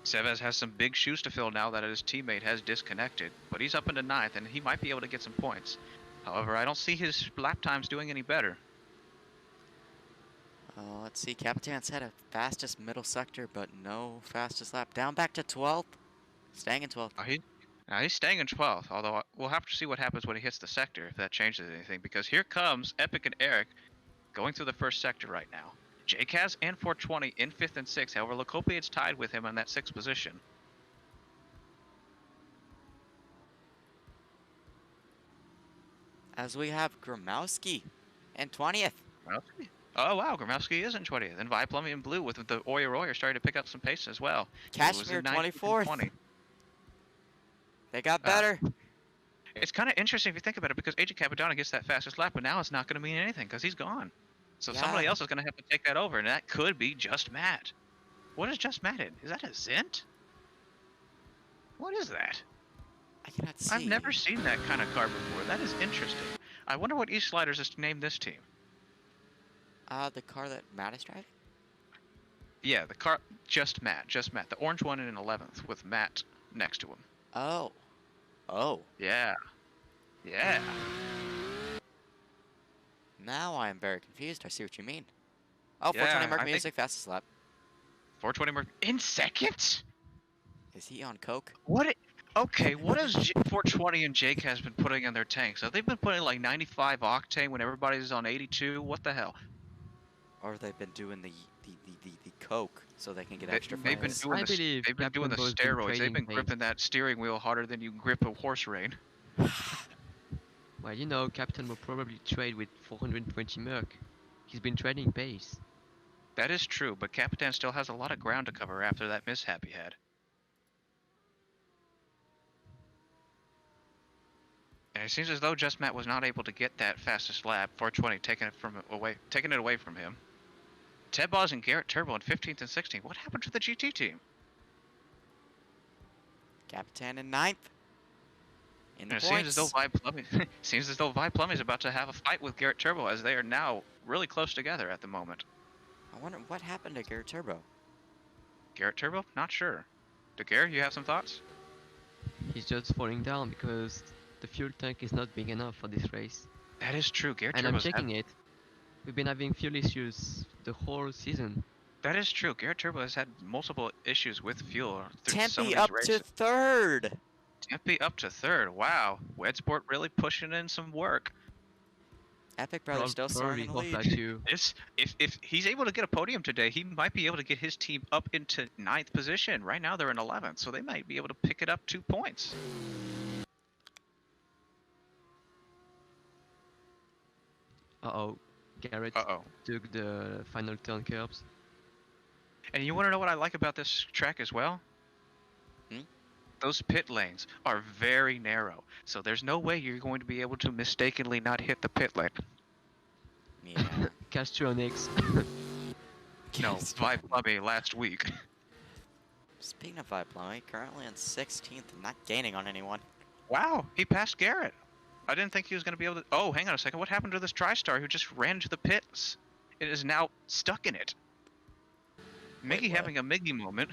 Sevez has some big shoes to fill now that his teammate has disconnected, but he's up into 9th and he might be able to get some points. However, I don't see his lap times doing any better. Let's see. Capitan's had a fastest middle sector, but no fastest lap. Down back to 12th. Staying in 12th. He's staying in 12th, although we'll have to see what happens when he hits the sector, if that changes anything, because here comes Epic and Eric going through the first sector right now. JKaz and 420 in 5th and 6th, however, Lacopi is tied with him on that 6th position. As we have Gromowski in 20th. Gromowski. Oh wow, Gromowski is in 20th, and Viplummy and Blue with the Oyer starting to pick up some pace as well. Blue was Cashmere in 19th and 24th. 20. They got better. It's kind of interesting if you think about it because AJ Capadonna gets that fastest lap, but now it's not going to mean anything because he's gone. So somebody Yeah. else is going to have to take that over, and that could be Just Matt. What is Just Matt in? Is that a Zint? What is that? I cannot see. I've never seen that kind of car before. That is interesting. I wonder what East Sliders is to name this team. The car that Matt is driving? Yeah, the car, Just Matt. The orange one in 11th with Matt next to him. Oh. Oh. Yeah. Yeah. Now I am very confused. I see what you mean. Oh, Yeah, 420 Merc I think- Music, fastest lap. 420 Merc in second? Is he on coke? Okay, what has 420 and Jake has been putting in their tanks? Have they been putting like 95 octane when everybody's on 82? What the hell? Or they've been doing the coke so they can get They, extra they've been frames. doing I the, believe they've been doing the Captain Bo's been steroids. They've trading been pace. gripping that steering wheel harder than you grip a horse rein. Well, you know, Captain will probably trade with 420 Merc. He's been trading pace. That is true, but Capitan still has a lot of ground to cover after that mishap he had. And it seems as though Just Matt was not able to get that fastest lap, 420, taking it away from him. Ted Boz and Garrett Turbo in 15th and 16th. What happened to the GT team? Capitan in 9th. In the And it points. seems as though Vi Plumbing is about to have a fight with Garrett Turbo as they are now really close together at the moment. I wonder what happened to Garrett Turbo. Garrett Turbo? Not sure. Garrett, you have some thoughts? He's just falling down because the fuel tank is not big enough for this race. That is true. Garrett And I'm Turbo's checking it. We've been having fuel issues the whole season. That is true. Garrett Turbo has had multiple issues with fuel through some of Tempe these up races. to 3rd. Tempe up to 3rd. Wow. Wedsport really pushing in some work. Epic Brothers still soaring in the lead. Plateau. If he's able to get a podium today, he might be able to get his team up into 9th position. Right now they're in 11th, so they might be able to pick it up 2 points. Uh-oh. Garrett Uh-oh. took the final turn curbs. And you want to know what I like about this track as well? Hmm? Those pit lanes are very narrow, so there's no way you're going to be able to mistakenly not hit the pit lane. Yeah. Castronics. No, Vi Plummy last week. Speaking of Viplummy, currently in 16th and not gaining on anyone. Wow, he passed Garrett. I didn't think he was going to be able to... Oh, hang on a second. What happened to this TriStar who just ran to the pits? It is now stuck in it. Miggy what? having a Miggy moment.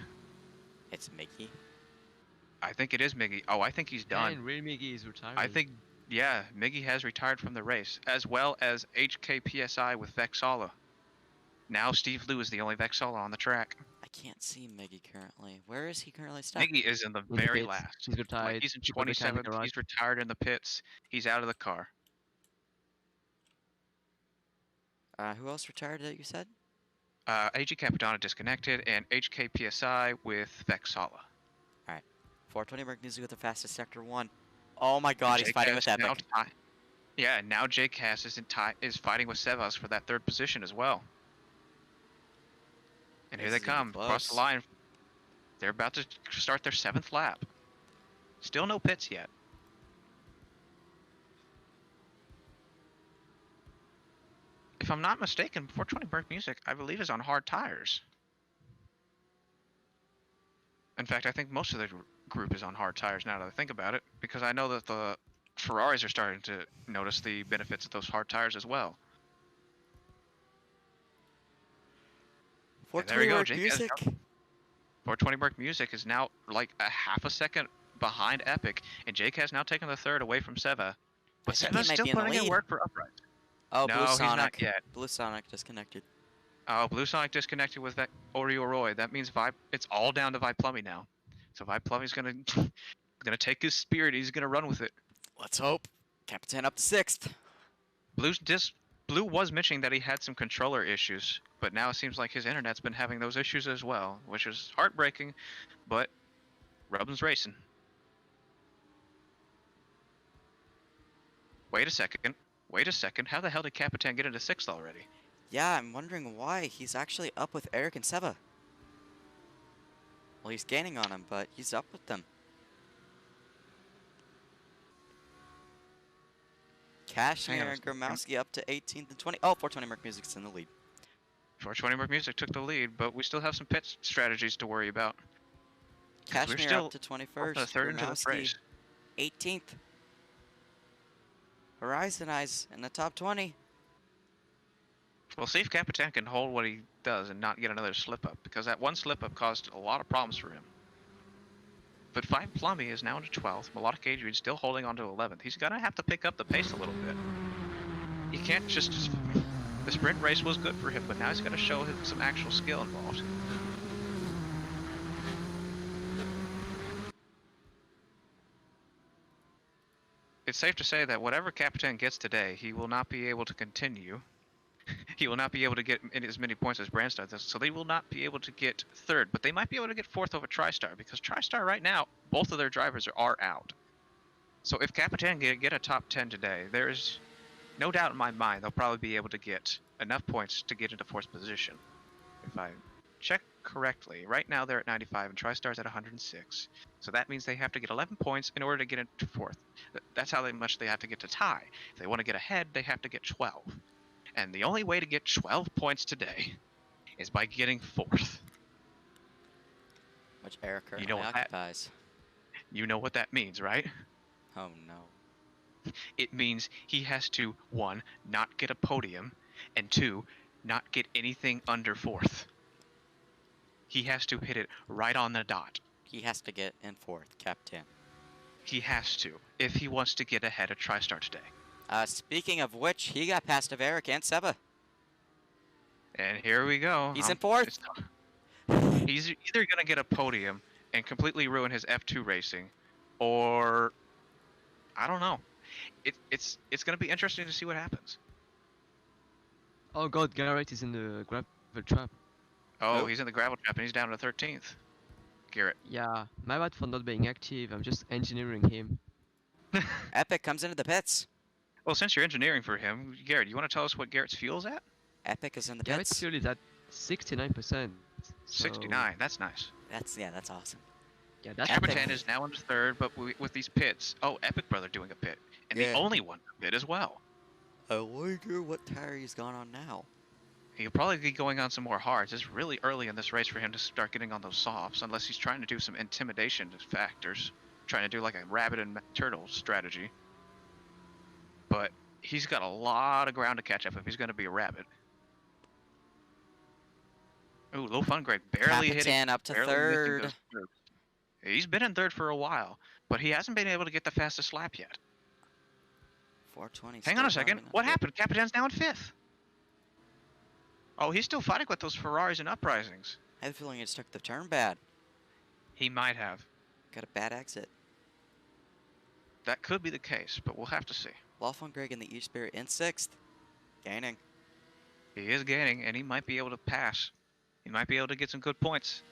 It's Mickey. I think it is Miggy. Oh, I think he's done. And Real Miggy is retiring. I think, yeah, Miggy has retired from the race, as well as HKPSI with Vexala. Now Steve Liu is the only Vexala on the track. I can't see Mickey currently. Where is he currently stuck? Miggy is in the In the very pits. last. He's retired. Like, he's in People mechanic 27th. garage. He's retired in the pits. He's out of the car. Who else retired that you said? AG Capadonna disconnected, and HKPSI with Vexala. 420 Merc Music with the fastest sector 1. Oh my god, he's Jake fighting Haas with now Epic. Yeah, now Jake Haas is fighting with Sevas for that 3rd position as well. And here This they is gonna be come across the close. line. They're about to start their 7th lap. Still no pits yet. If I'm not mistaken, 420 Merc Music, I believe, is on hard tires. In fact, I think most of the group is on hard tires now that I think about it, because I know that the Ferraris are starting to notice the benefits of those hard tires as well. And there we 420 go, Merc Jake Music. 420 Merc Music is now like a half a second behind Epic, and Jake has now taken the 3rd away from Seva. But I think he Seva's might still be in the putting in lead. work for upright. Oh, No, Blue he's Sonic. not yet. Blue Sonic disconnected. Oh, Blue Sonic disconnected with that Oreo Roy. That means it's all down to Vi Plummy now. So Vi Plummy's gonna take his spirit. He's gonna run with it. Let's hope. Capitan up to 6th. Blue was mentioning that he had some controller issues, but now it seems like his internet's been having those issues as well, which is heartbreaking. But Rubin's racing. Wait a second. Wait a second. How the hell did Capitan get into 6th already? Yeah, I'm wondering why. He's actually up with Eric and Seba. Well, he's gaining on him, but he's up with them. Kashmir and Gromowski up to 18th and 20. Oh, 420 Merc Music's in the lead. 420 Merc Music took the lead, but we still have some pit strategies to worry about. Kashmir still up to 21st. third into the Gromowski race. 18th. Horizon Eyes in the top 20. We'll see if Capitan can hold what he does and not get another slip up, because that one slip up caused a lot of problems for him. But 5 Plummy is now into 12th. Melodic Adrian still holding on to 11th. He's gonna have to pick up the pace a little bit. He can't just. The sprint race was good for him, but now he's got to show some actual skill involved. It's safe to say that whatever Capitan gets today, he will not be able to continue. He will not be able to get as many points as Brandstar does, so they will not be able to get 3rd, but they might be able to get 4th over TriStar, because TriStar right now, both of their drivers are out. So if Capitan get a top 10 today, there's no doubt in my mind they'll probably be able to get enough points to get into 4th position. If I check correctly, right now they're at 95 and TriStar's at 106. So that means they have to get 11 points in order to get into 4th. That's how much they have to get to tie. If they want to get ahead, they have to get 12. And the only way to get 12 points today is by getting 4th. Which Eric currently You know occupies. You know what that means, right? Oh no. It means he has to, 1, not get a podium, and 2, not get anything under 4th. He has to hit it right on the dot. He has to get in 4th, Captain. He has to, if he wants to get ahead of TriStar today. Speaking of which, he got past of Eric and Seba. And here we go. He's in 4th. He's either going to get a podium and completely ruin his F2 racing, or I don't know. It's going to be interesting to see what happens. Oh god, Garrett is in the gravel trap. Oh, Who? he's in the gravel trap and he's down to 13th. Garrett. Yeah, my bad for not being active. I'm just engineering him. Epic comes into the pits. Well, since you're engineering for him, Garrett, you want to tell us what Garrett's fuel's at? Epic is in the Garrett's pits. fuel is at 69%. 69. That's nice. That's awesome. Yeah, that's Epic. Capitan is now into 3rd, but with these pits. Oh, Epic Brother doing a pit. And Yeah. the only one to pit as well. I wonder what tire he's gone on now. He'll probably be going on some more hards. It's really early in this race for him to start getting on those softs, unless he's trying to do some intimidation factors. Trying to do like a rabbit and turtle strategy. But he's got a lot of ground to catch up if he's going to be a rabbit. Ooh, low fun grade. Barely hitting. Capitan up to barely missing 3rd. those curves. He's been in 3rd for a while, but he hasn't been able to get the fastest lap yet. 420. Hang on a still second. driving up What there. happened? Capitan's now in 5th. Oh, he's still fighting with those Ferraris and uprisings. I have a feeling he just took the turn bad. He might have. Got a bad exit. That could be the case, but we'll have to see. Lawful Greg in the E-Spirit in 6th. Gaining. He is gaining, and he might be able to pass. He might be able to get some good points.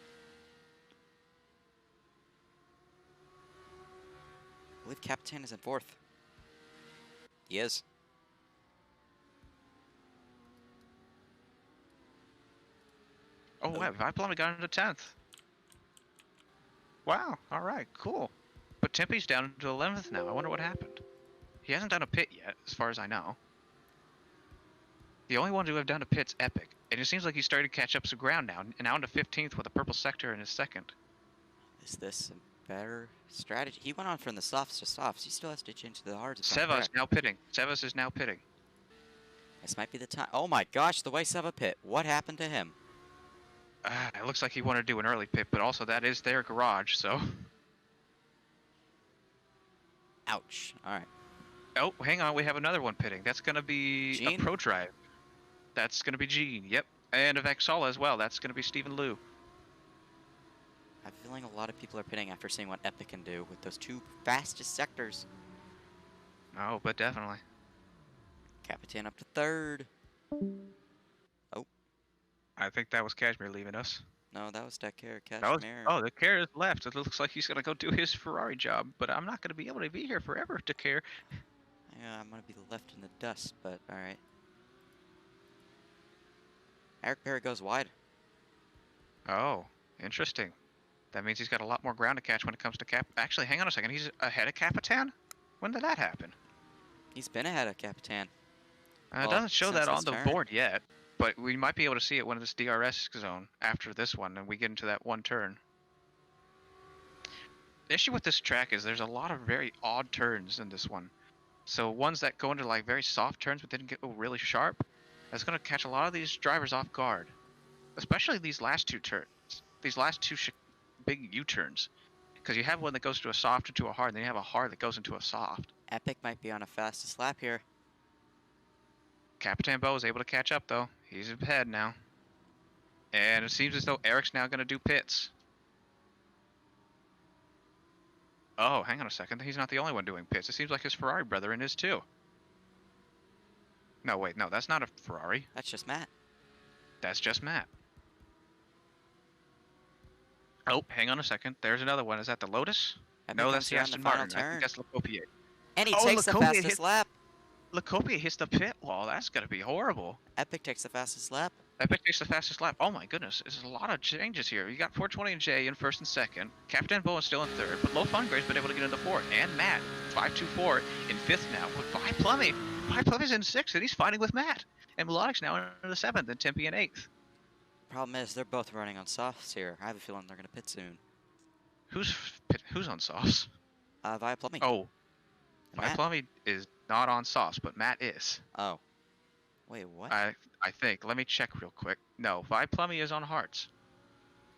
I believe Capitan is in 4th. He is. Oh, wow. Vipalami got into 10th. Wow. All right. Cool. But Tempe's down to 11th now. I wonder what happened. He hasn't done a pit yet, as far as I know. The only one to have done a pit's Epic. And it seems like he's starting to catch up some ground now. And now into 15th with a purple sector in his 2nd. Is this a better strategy? He went on from the softs to softs. He still has to change to the hards. if I'm Seva is correct. now pitting. Sevas is now pitting. This might be the time. Oh my gosh, the way Seva pit. What happened to him? It looks like he wanted to do an early pit, but also that is their garage, so... Ouch. All right. Oh, hang on, we have another one pitting. That's going to be Gene? a Pro Drive. That's going to be Gene, yep. And a Vexala as well. That's going to be Stephen Liu. I have a feeling a lot of people are pitting after seeing what Epic can do with those 2 fastest sectors. Oh, but definitely. Capitan up to 3rd. I think that was Kashmir leaving us. No, that was Dakar That was, Kashmir. oh, the Care is left. It looks like he's going to go do his Ferrari job, but I'm not going to be able to be here forever, Dakar. Yeah, I'm gonna be left in the dust, but alright. Eric Perry goes wide. Oh, interesting. That means he's got a lot more ground to catch when it comes to Cap. Actually, hang on a second. He's ahead of Capitan? When did that happen? He's been ahead of Capitan. It Well, doesn't show since that his on the turn. board yet, but we might be able to see it when this DRS zone after this one and we get into that one turn. The issue with this track is there's a lot of very odd turns in this one. So ones that go into like very soft turns but then go really sharp, that's going to catch a lot of these drivers off guard. Especially these last two turns. These last two big U-turns. Because you have one that goes to a soft into a hard, and then you have a hard that goes into a soft. Epic might be on a fastest lap here. Capitan Bo is able to catch up, though. He's ahead now. And it seems as though Eric's now going to do pits. Oh, hang on a second. He's not the only one doing pits. It seems like his Ferrari brethren is too. No, wait. No, that's not a Ferrari. That's just Matt. That's just Matt. Oh, hang on a second. There's another one. Is that the Lotus? Epic No, that's comes the around Aston the final Martin. I turn. think that's Lecopia. And he Oh, takes the Lacopia fastest hit- lap. Lecopia hits the pit wall. That's going to be horrible. Epic takes the fastest lap. Epic takes the fastest lap. Oh my goodness, there's a lot of changes here. You got 420 and Jay in first and second. Captain Bo is still in third, but Low Fun Gray's been able to get into fourth. And Matt, 524 in fifth now. But Five Plummy's in sixth, and he's fighting with Matt. And Melodic's now in the seventh, and Tempe in eighth. Problem is, they're both running on softs here. I have a feeling they're gonna pit soon. Who's on softs? Via Plumbing. Oh, And Matt? Plummy is not on softs, but Matt is. Oh. Wait, what? I think. Let me check real quick. No, Vi Plummy is on hards.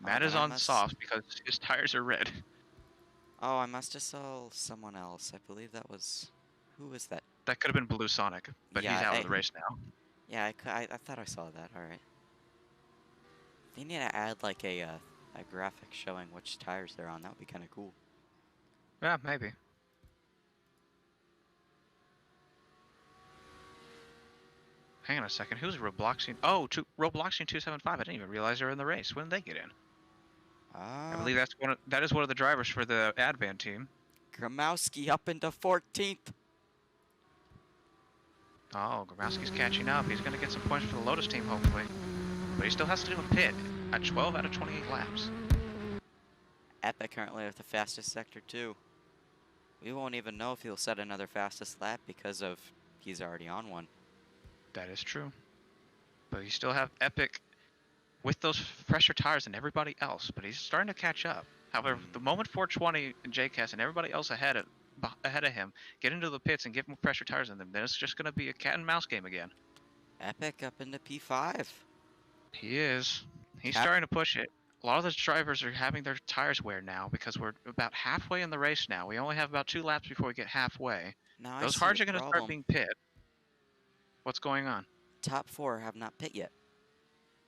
Matt then is I on must- softs because his tires are red. Oh, I must have saw someone else. I believe that was... Who was that? That could have been Blue Sonic, but Yeah, he's out of the race now. Yeah, I thought I saw that. Alright. They need to add like a graphic showing which tires they're on. That would be kind of cool. Yeah, maybe. Hang on a second. Who's Robloxian? Oh, Robloxian 275. I didn't even realize they were in the race. When did they get in? I believe that is one of the drivers for the ad band team. Gramowski up into 14th. Oh, Grabowski's catching up. He's going to get some points for the Lotus team, hopefully. But he still has to do a pit at 12 out of 28 laps. Epic currently with the fastest sector too. We won't even know if he'll set another fastest lap because of he's already on one. That is true. But you still have Epic with those fresher tires than everybody else, but he's starting to catch up. However, the moment 420 and JCast and everybody else ahead of him get into the pits and get more fresher tires in them, then it's just going to be a cat and mouse game again. Epic up into P5. He is. He's starting to push it. A lot of those drivers are having their tires wear now because we're about halfway in the race now. We only have about 2 laps before we get halfway. Now Those I see hards the are going to start problem. being pit. What's going on? Top 4 have not pit yet.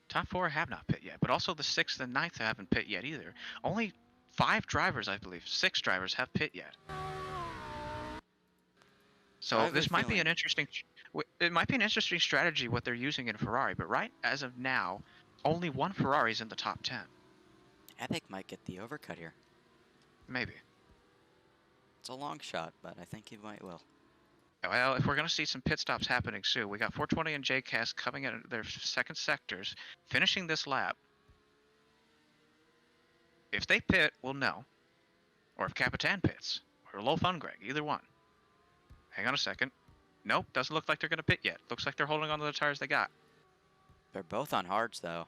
Top 4 have not pit yet, but also the 6th and 9th haven't pit yet either. Only 5 drivers, I believe, 6 drivers have pit yet. I So have a this might be feeling- an interesting. It might be an interesting strategy what they're using in Ferrari, but right as of now, only one Ferrari is in the top 10. Epic might get the overcut here. Maybe. It's a long shot, but I think he might will. Well, if we're going to see some pit stops happening soon, we got 420 and JCast coming in their second sectors, finishing this lap. If they pit, we'll know. Or if Capitan pits, or Low Fun Greg, either one. Hang on a second. Nope, doesn't look like they're going to pit yet. Looks like they're holding on to the tires they got. They're both on hards though.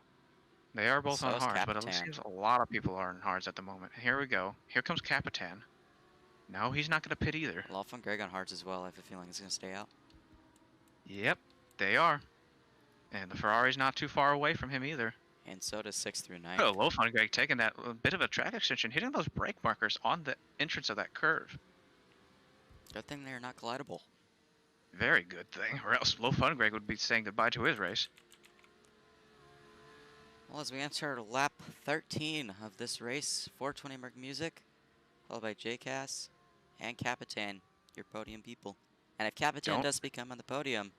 They are both So on is hards, but it Capitan. seems a lot of people are on hards at the moment. Here we go. Here comes Capitan. No, he's not going to pit either. Lolf and Greg on hards as well. I have a feeling he's gonna stay out. Yep, they are. And the Ferrari's not too far away from him either. And so does 6 through 9. Oh, Low Fun Greg taking that bit of a track extension, hitting those brake markers on the entrance of that curve. Good thing they're not collidable. Very good thing, or else Low Fun Greg would be saying goodbye to his race. Well, as we enter lap 13 of this race, 420 Merc Music, followed by JCass and Capitan, your podium people. And if Capitan Don't- does become on the podium,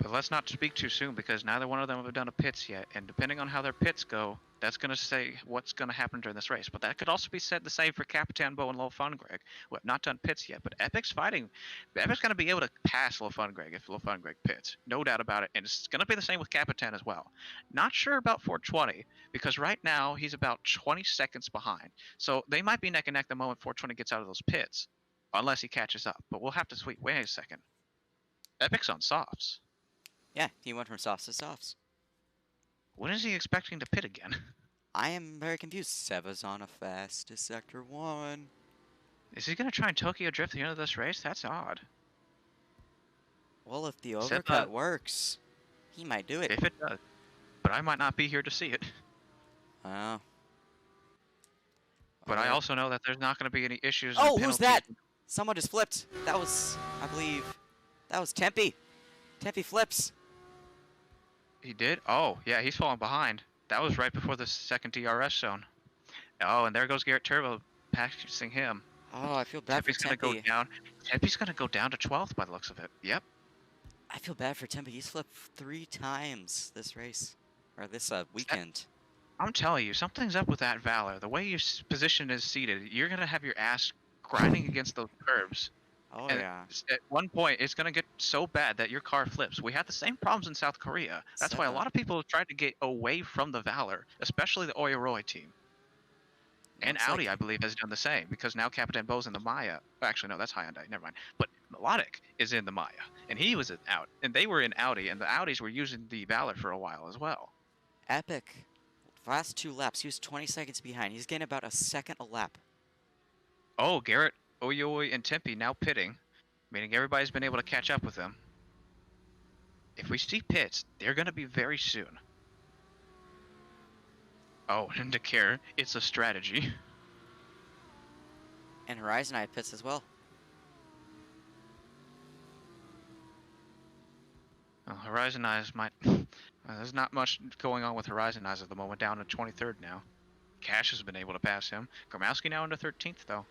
But let's not speak too soon because neither one of them have done a pits yet, and depending on how their pits go, that's going to say what's going to happen during this race. But that could also be said the same for Capitan Bo and Lil Fun Greg, who have not done pits yet. But Epic's fighting. Epic's going to be able to pass Lil Fun Greg if Lil Fun Greg pits. No doubt about it. And it's going to be the same with Capitan as well. Not sure about 420 because right now he's about 20 seconds behind. So they might be neck and neck the moment 420 gets out of those pits, unless he catches up. But we'll have to wait a second. Epic's on softs. Yeah, he went from softs to softs. When is he expecting to pit again? I am very confused. Seva's on a fast to Sector 1. Is he going to try and Tokyo drift the end of this race? That's odd. Well, if the Seva- overcut works, he might do it. If it does. But I might not be here to see it. Oh. But I also know that there's not going to be any issues. Oh, and who's penalties. that? Someone just flipped. That was, I believe, that was Tempe. Tempe flips. He did? Oh, yeah, he's falling behind. That was right before the second DRS zone. Oh, and there goes Garrett Turbo passing him. Oh, I feel bad Tempe's for going to Tempe. go down. Tempe's going to go down to 12th by the looks of it. Yep. I feel bad for Tempe. He's flipped 3 times this race, or this weekend. I'm telling you, something's up with that Valor. The way your position is seated, you're going to have your ass grinding against those curves. Oh, And yeah. at one point, it's going to get so bad that your car flips. We had the same problems in South Korea. That's why a lot of people have tried to get away from the Valor, especially the Oyaroi team. And Looks Audi, like- I believe, has done the same because now Capitan Bo's in the Maya. Actually, no, that's Hyundai. Never mind. But Melodic is in the Maya, and he was out, and they were in Audi, and the Audis were using the Valor for a while as well. Epic. Last 2 laps, he was 20 seconds behind. He's getting about a second a lap. Oh, Garrett, Oyoi, and Tempe now pitting, meaning everybody's been able to catch up with them. If we see pits, they're going to be very soon. Oh, and to care, it's a strategy. And Horizon Eye pits as well. Well, Horizon Eyes might... there's not much going on with Horizon Eyes at the moment, down to 23rd now. Cash has been able to pass him. Gromowski now into 13th, though.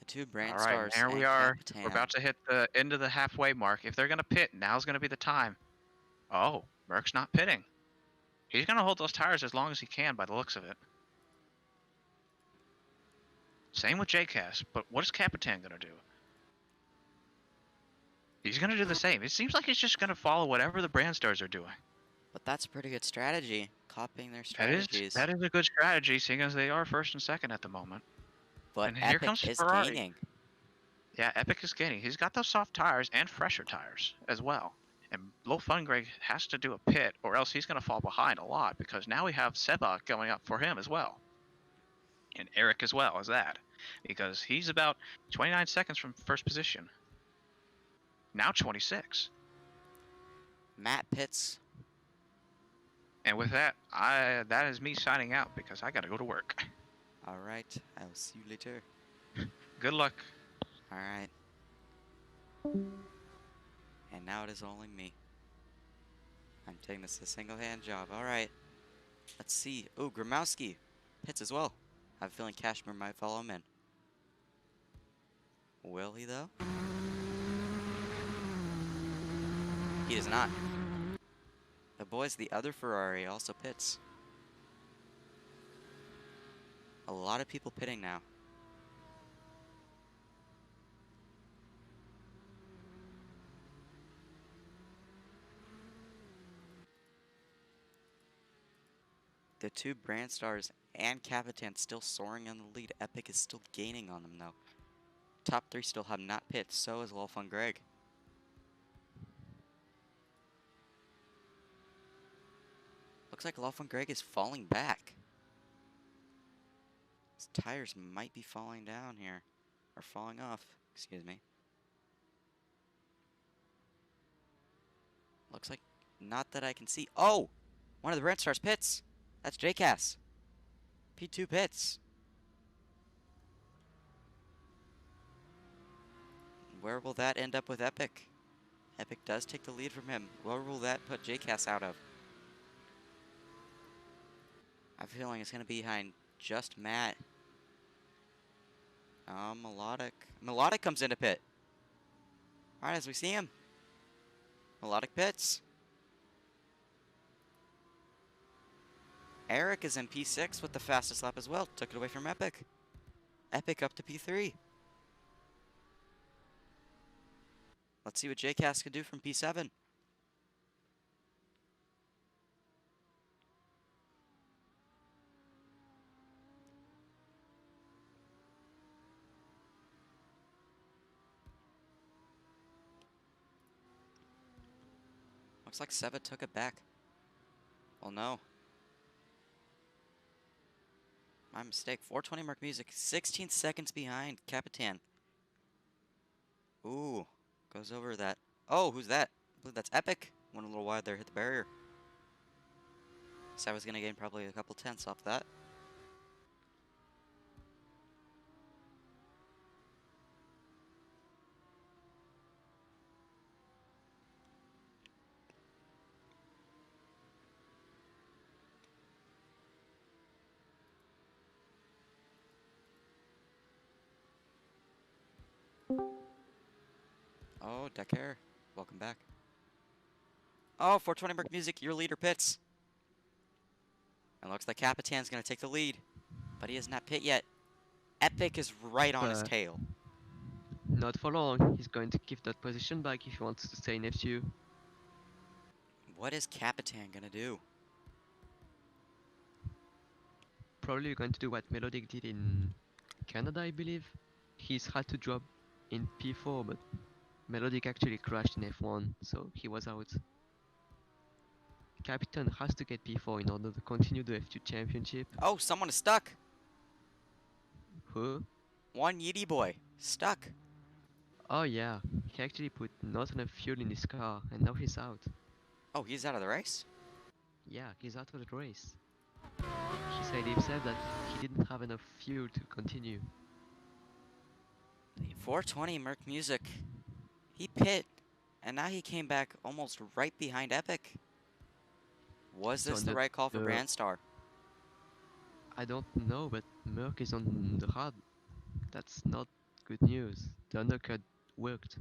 The 2 brand All right, stars. there we and are. Capitan. We're about to hit the end of the halfway mark. If they're going to pit, now's going to be the time. Oh, Merck's not pitting. He's going to hold those tires as long as he can by the looks of it. Same with JCast, but what is Capitan going to do? He's going to do the same. It seems like he's just going to follow whatever the brand stars are doing. But that's a pretty good strategy. Copying their strategies. That is a good strategy, seeing as they are first and second at the moment. But and here Epic comes is Ferrari. gaining. Yeah, Epic is gaining. He's got those soft tires and fresher tires as well. And Lil Fun Greg has to do a pit, or else he's going to fall behind a lot, because now we have Seba going up for him as well. And Eric as well as that, because he's about 29 seconds from first position. Now 26. Matt pits. And with that, that is me signing out because I got to go to work. All right. I will see you later. Good luck. All right. And now it is only me. I'm taking this a single-hand job. All right. Let's see. Oh, Gromowski pits as well. I have a feeling Cashmere might follow him in. Will he, though? He does not. The boys, the other Ferrari, also pits. A lot of people pitting now. The 2 brand stars and Capitan still soaring in the lead. Epic is still gaining on them, though. Top 3 still have not pit. So is Lil Fun Greg. Looks like Lil Fun Greg is falling back. His tires might be falling down here. Or falling off. Excuse me. Looks like not that I can see. Oh! One of the brand stars pits. That's JCass. P2 pits. Where will that end up with Epic? Epic does take the lead from him. Where will that put JCass out of? I have a feeling it's going to be behind just Matt. Melodic. Melodic comes into pit. Alright, as we see him. Melodic pits. Eric is in P6 with the fastest lap as well. Took it away from Epic. Epic up to P3. Let's see what JCast can do from P7. Looks like Seva took it back. Well, no. My mistake. 420 mark music. 16 seconds behind Capitan. Ooh. Goes over that. Oh, who's that? I believe that's Epic. Went a little wide there. Hit the barrier. Seva's going to gain probably a couple tenths off that. Oh, Dakar. Welcome back. Oh, 420 mark music. Your leader pits. And looks like Capitan's going to take the lead. But he is not pit yet. Epic is right on his But tail. not for long. He's going to give that position back if he wants to stay in F2. What is Capitan going to do? Probably going to do what Melodic did in Canada, I believe. He's had to drop in P4, but Melodic actually crashed in F1, so he was out. Capitan has to get P4 in order to continue the F2 championship. Oh, someone is stuck. Who? One Yeety boy. Stuck. Oh yeah, he actually put not enough fuel in his car and now he's out. Oh, he's out of the race? Yeah, he's out of the race. He said himself that he didn't have enough fuel to continue. 420 Merc Music. He pit, and now he came back almost right behind Epic. Was So this the right call for Brandstar? I don't know, but Merc is on the hard. That's not good news. The undercut worked.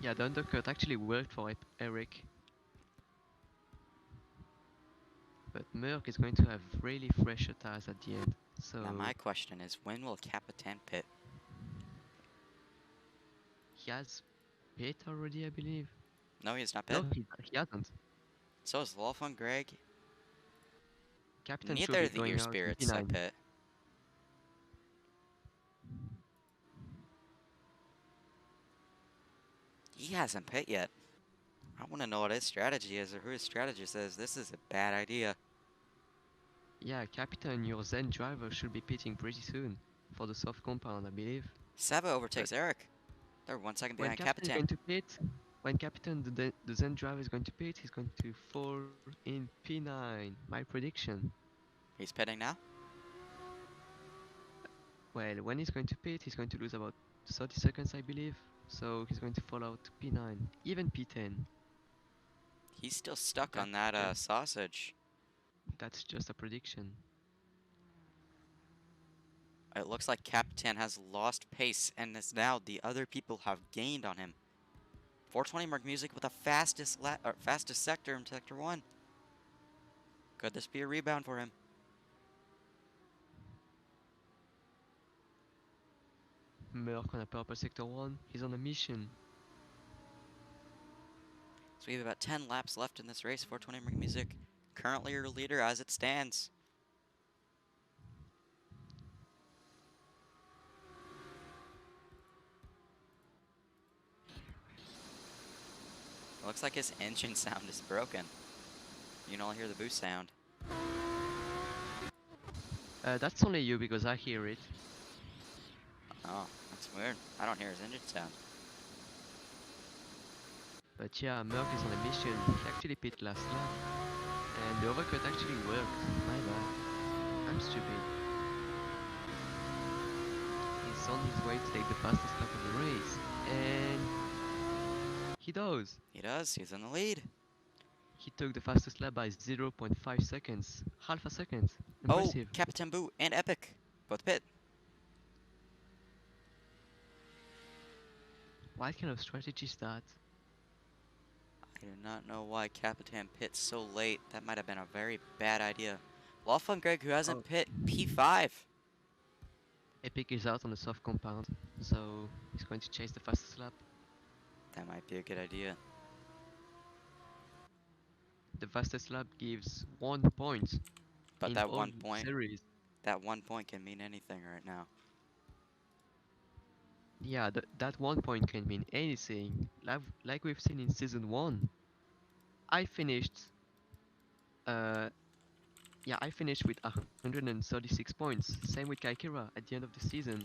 Yeah, the undercut actually worked for Eric. But Merc is going to have really fresh tires at the end. So Now my question is, when will Capitan pit? he has pit already, I believe. No, he's not pit. No, he hasn't. So is Lawful Greg. Captain should Neither be of the going Ear out in Spirits have P9. pit. He hasn't pit yet. I want to know what his strategy is, or who his strategy says this is a bad idea. Yeah, Captain, your Zen driver should be pitting pretty soon for the soft compound, I believe. Seva overtakes Eric. They're 1 second When behind Captain is Capitan. going to pit, when Captain the Zen driver is going to pit, he's going to fall in P9. My prediction. He's pitting now. Well, when he's going to pit, he's going to lose about 30 seconds, I believe. So he's going to fall out to P9, even P10. He's still stuck That- on that yeah. sausage. That's just a prediction. It looks like Capitan has lost pace, and as now the other people have gained on him. 420 mark music with the fastest sector in sector 1. Could this be a rebound for him? Merc on a purple sector 1, he's on a mission. So we have about 10 laps left in this race. 420 mark music currently your leader as it stands. Looks like his engine sound is broken. You can only hear the boost sound. That's only you because I hear it. Oh, that's weird. I don't hear his engine sound. But yeah, Merc is on a mission. He actually pit last lap. And the overcut actually worked. My bad. I'm stupid. He's on his way to take the fastest lap of the race. And he does. He does. He's in the lead. He took the fastest lap by 0.5 seconds. Half a second. Oh, Impressive. Captain Boo and Epic both pit. What kind of strategy is that? I do not know why Capitan pit so late. That might have been a very bad idea. Lawful and Greg, who hasn't Oh, pit, P5. Epic is out on the soft compound, so he's going to chase the fastest lap. That might be a good idea. The fastest lap gives 1 point But in all series. that 1 point can mean anything right now. Yeah, that 1 point can mean anything, like we've seen in season 1. I finished, uh, yeah, I finished with 136 points, same with Kaikira at the end of the season.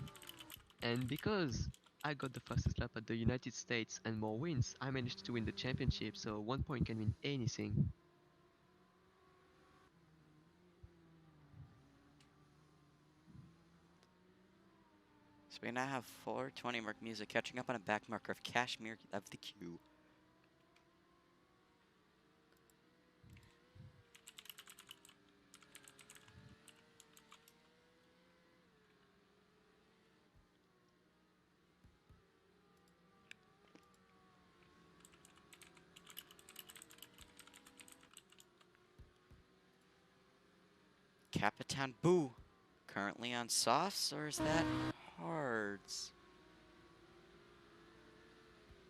And because I got the fastest lap at the United States and more wins, I managed to win the championship, so 1 point can mean anything. So we now have 420 mark music catching up on a back marker of Kashmir of the Q. Capitan Boo, currently on softs, or is that hards?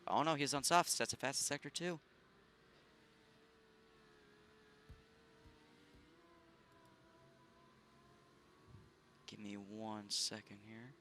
Oh no, he's on softs. That's a fastest sector too. Give me 1 second here.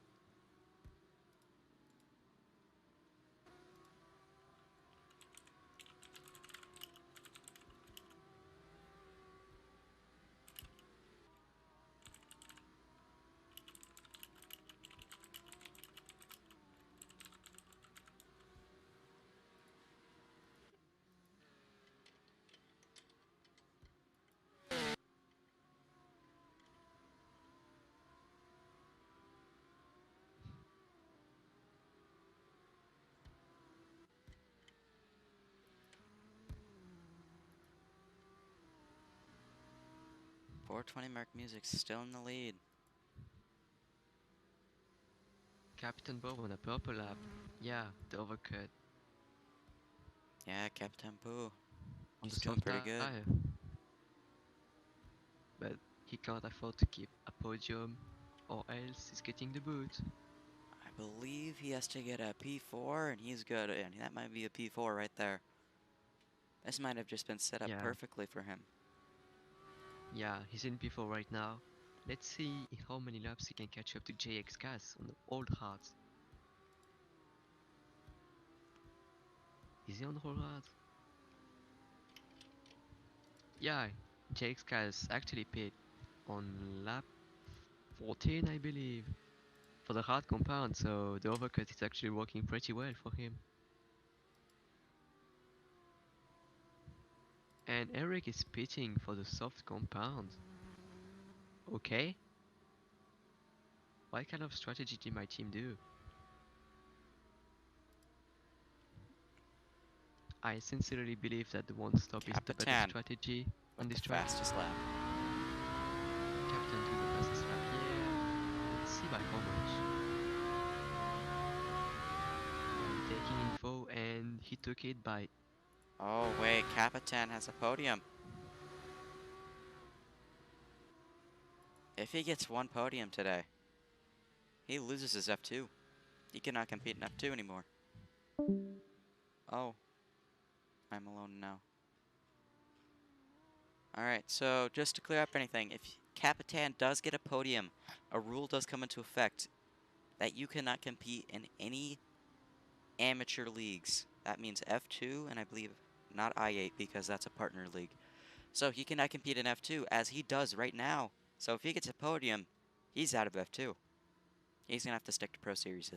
.420 mark music still in the lead. Captain Bob on a purple lap. Yeah, the overcut Yeah, Capitan Boo. on He's the doing soft pretty good. tire. But he can't afford to keep a podium, or else he's getting the boot. I believe he has to get a P4, and he's good. And that might be a P4 right there. This might have just been set up Yeah, perfectly for him. yeah, he's in P4 right now. Let's see in how many laps he can catch up to JX Gas on the old hards. Is he on the whole hard? Yeah, JX Gas actually pit on lap 14, I believe, for the hard compound, so the overcut is actually working pretty well for him. And Eric is pitting for the soft compound. Okay. What kind of strategy did my team do? I sincerely believe that the one stop is the better Capitan strategy on with the this track. fastest lap. Captain to the fastest lap, yeah. Let's see by how much. I'm taking info and he took it by... Oh wait, Capitan has a podium. If he gets 1 podium today, he loses his F2. He cannot compete in F2 anymore. Oh, I'm alone now. Alright, so just to clear up anything, if Capitan does get a podium, a rule does come into effect that you cannot compete in any amateur leagues. That means F2 and I believe not I8 because that's a partner league. So he cannot compete in F2 as he does right now. So if he gets a podium, he's out of F2. He's going to have to stick to Pro Series.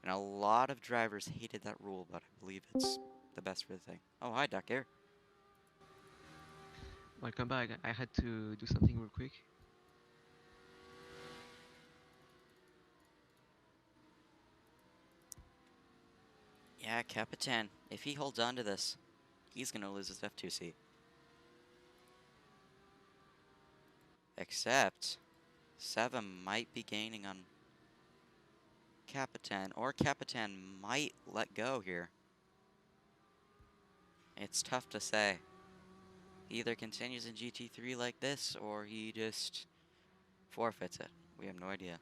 And a lot of drivers hated that rule, but I believe it's the best for the thing. Oh, hi, Duck Air. Welcome back. I had to do something real quick. Yeah, Capitan, if he holds on to this, he's going to lose his F2 seat. Except, Seva might be gaining on Capitan, or Capitan might let go here. It's tough to say. He either continues in GT3 like this, or he just forfeits it. We have no idea.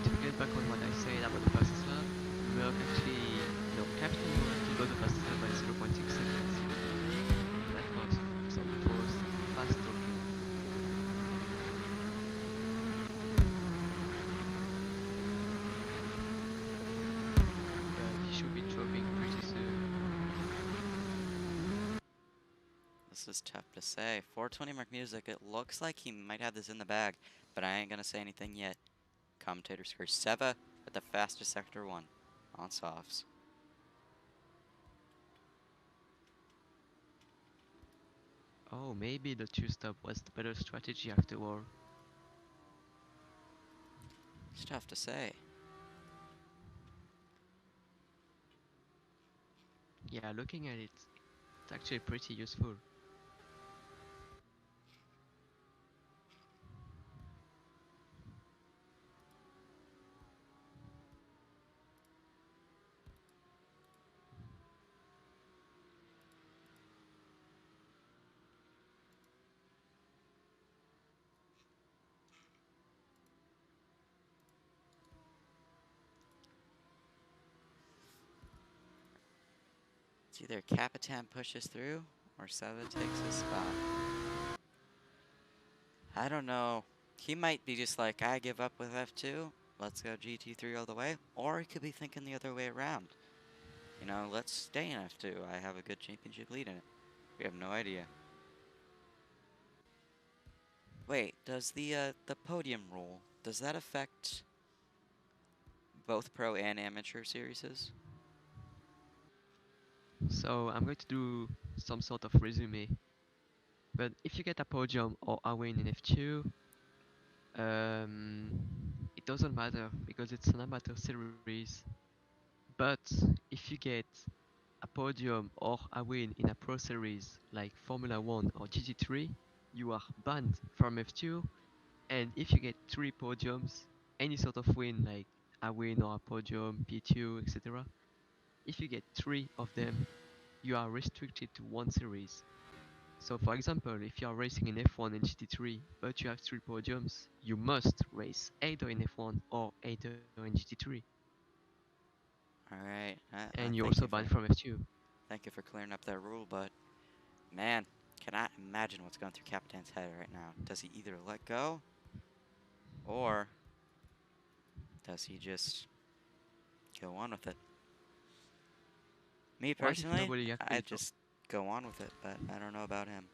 To get back on what I said about the fastest lap, Merck actually, no, Captain Merck actually got the fastest lap by 0.6 seconds. That was some forced fast talking. But he should be dropping pretty soon. This is tough to say. 420 mark music, it looks like he might have this in the bag, but I ain't gonna say anything yet. Commentator scores Seva with the fastest sector 1 on softs. Oh, maybe the two-stop was the better strategy after all. It's tough to say. Yeah, looking at it, it's actually pretty useful. It's either Capitan pushes through or Seva takes his spot. I don't know. He might be just like, I give up with F2. Let's go GT3 all the way. Or he could be thinking the other way around. You know, let's stay in F2. I have a good championship lead in it. We have no idea. Wait, does the podium rule, does that affect both pro and amateur series? So I'm going to do some sort of resume. But if you get a podium or a win in F2, it doesn't matter because it's an amateur series. But if you get a podium or a win in a pro series like Formula 1 or GT3, you are banned from F2. And if you get 3 podiums, any sort of win like a win or a podium, P2, etc., if you get 3 of them, you are restricted to one series. So for example, if you are racing in F1 and GT3, but you have 3 podiums, you must race either in F1 or either in GT3. Alright, And you're also banned from F2. thank you for clearing up that rule, but man, cannot imagine what's going through Capitan's head right now. Does he either let go, or does he just go on with it? Me What if personally, nobody actually I'd just go on with it, but I don't know about him.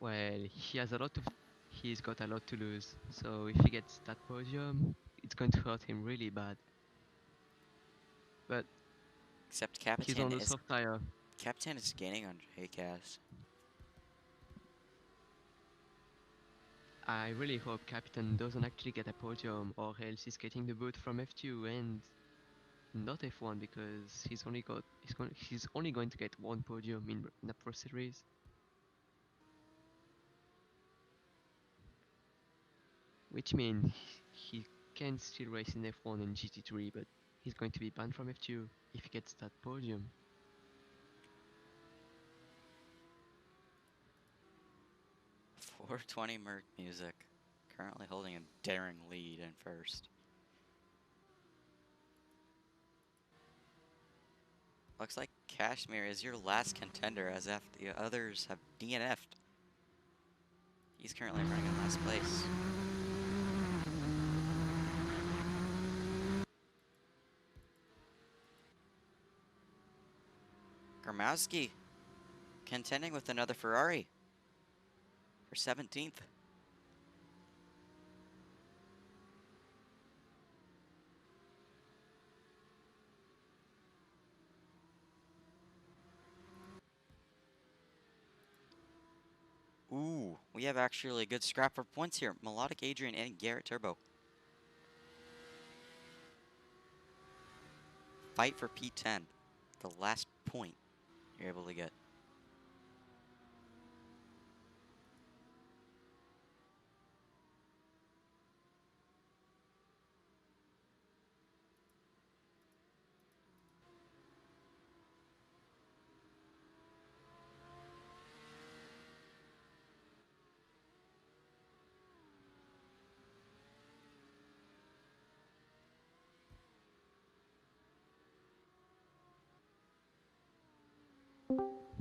Well, he's got a lot to lose. So if he gets that podium, it's going to hurt him really bad. But Except he's on a soft tire. Capitan is gaining on JCast. I really hope Captain doesn't actually get a podium, or else he's getting the boot from F2 and not F1 because he's only going to get one podium in a pro series. Which means he can still race in F1 and GT3, but he's going to be banned from F2 if he gets that podium. 420 Merc Music, currently holding a daring lead in first. Looks like Kashmir is your last contender as if the others have DNF'd. He's currently running in last place. Gromowski contending with another Ferrari for 17th. Ooh, we have actually a good scrap for points here. Melodic Adrian and Garrett Turbo. Fight for P10. The last point you're able to get.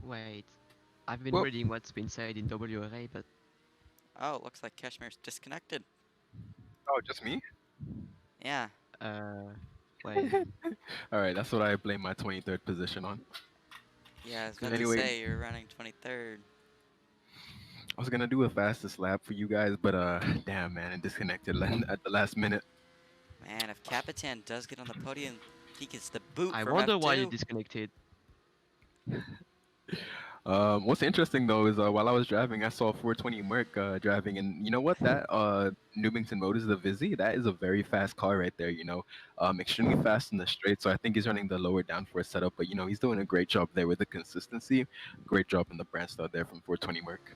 Wait, I've been Well, reading what's been said in WRA, but Oh, it looks like Kashmir's disconnected. oh, just me? Yeah. uh, wait. All right, that's what I blame my 23rd position on. Yeah, I was about to Anyway, say, you're running 23rd. I was gonna do a fastest lap for you guys, but damn man, it disconnected at the last minute. Man, if Capitan does get on the podium, he gets the boot I from wonder why you F2. disconnected. What's interesting though is while I was driving, I saw 420 Merc driving, and you know what? That Newington Motors, the Vizzy, that is a very fast car right there. You know, extremely fast in the straight. So I think he's running the lower downforce setup, but you know he's doing a great job there with the consistency. Great job in the brand start there from 420 Merc.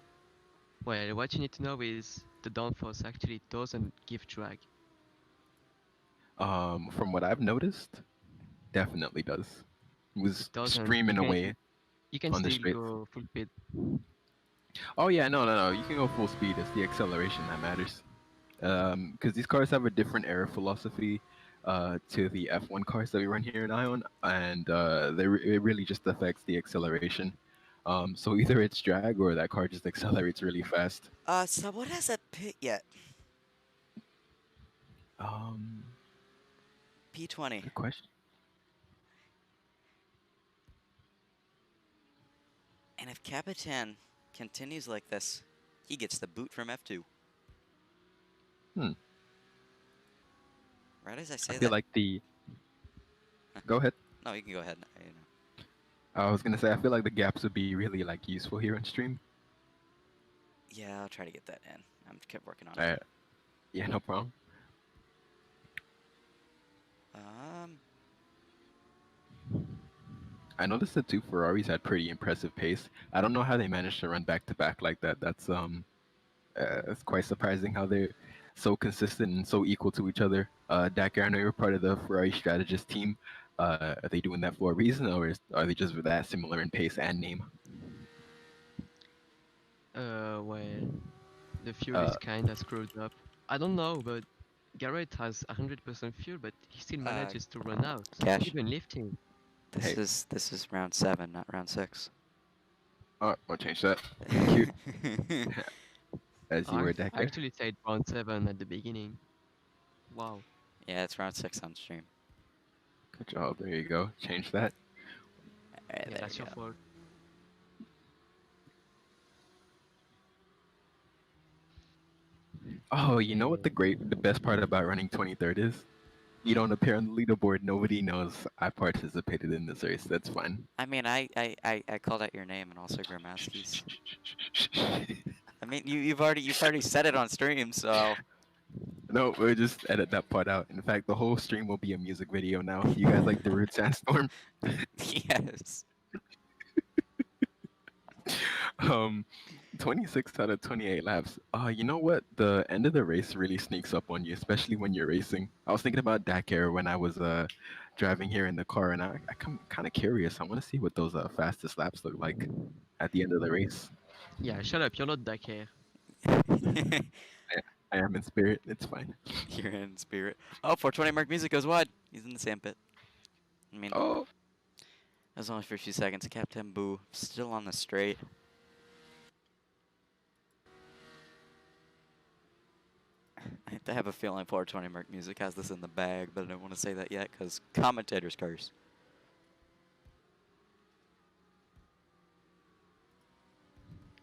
Well, what you need to know is the downforce actually doesn't give drag. From what I've noticed, definitely does. He It was doesn't. streaming away You can on the still straights. go full speed. Oh yeah, no. You can go full speed. It's the acceleration that matters. Because these cars have a different air philosophy to the F1 cars that we run here in Ion, and it really just affects the acceleration. So either it's drag or that car just accelerates really fast. So what has a pit yet? Um, P20. Good question. And if Capitan continues like this, he gets the boot from F2. Hmm. Right as I I say feel that. like the. Go ahead. No, you can go ahead. I was gonna say I feel like the gaps would be really like useful here on stream. Yeah, I'll try to get that in. I'm kept working on Uh, it. yeah, no problem. Um, I noticed the two Ferraris had pretty impressive pace. I don't know how they managed to run back to back like that. It's quite surprising how they're so consistent and so equal to each other. Dakar, I know you're part of the Ferrari strategist team. Are they doing that for a reason, or are they just that similar in pace and name? Well, the fuel Uh, is kinda screwed up. I don't know, but Garrett has 100% fuel, but he still manages to run out, Cash. even lifting. hey, This is round 7, not round 6. oh, I'll change that. Thank you. As you were, I Dakar. actually said round 7 at the beginning. Wow. Yeah, it's round 6 on stream. Good job. There you go. Change that. Alright, Yeah, there that's we your go. fault. Oh, you know what Yeah. the best part about running 23rd is? You don't appear on the leaderboard. Nobody knows I participated in this race. That's fine. I mean, I called out your name and also Gramaski's. I mean, you've already said it on stream, so No, we'll just edit that part out. In fact, the whole stream will be a music video now. You guys like the Root Sandstorm? yes. Um, 26 out of 28 laps. You know what? The end of the race really sneaks up on you, especially when you're racing. I was thinking about Dakar when I was driving here in the car, and I'm kind of curious. I want to see what those fastest laps look like at the end of the race. Yeah, shut up, you're not Dakar. I am in spirit. It's fine. You're in spirit. Oh, 420 Mark Music goes wide. He's in the sand pit. I mean, Oh, it was only for a few seconds. Captain Boo still on the straight. I have a feeling 420 Mark Music has this in the bag, but I don't want to say that yet because commentators curse.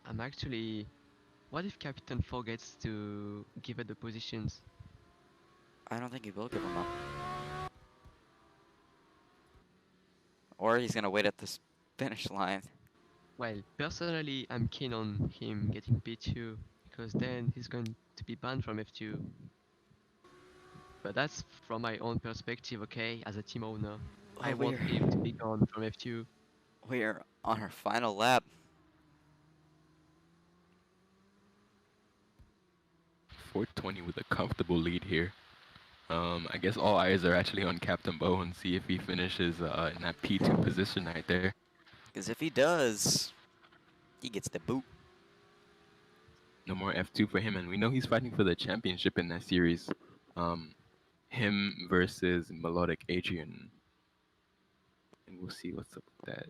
I'm actually. What if Captain forgets to give it the positions? I don't think he will give him up. Or he's going to wait at this finish line. Well, personally, I'm keen on him getting P2 because then he's going to be banned from F2. But that's from my own perspective, okay? As a team owner, I Oh, want him to be gone from F2. we're on our final lap. 420 with a comfortable lead here. I guess all eyes are actually on Captain Bo and see if he finishes in that P2 position right there. Because if he does, he gets the boot. No more F2 for him, and we know he's fighting for the championship in that series. Him versus Melodic Adrian, and we'll see what's up with that.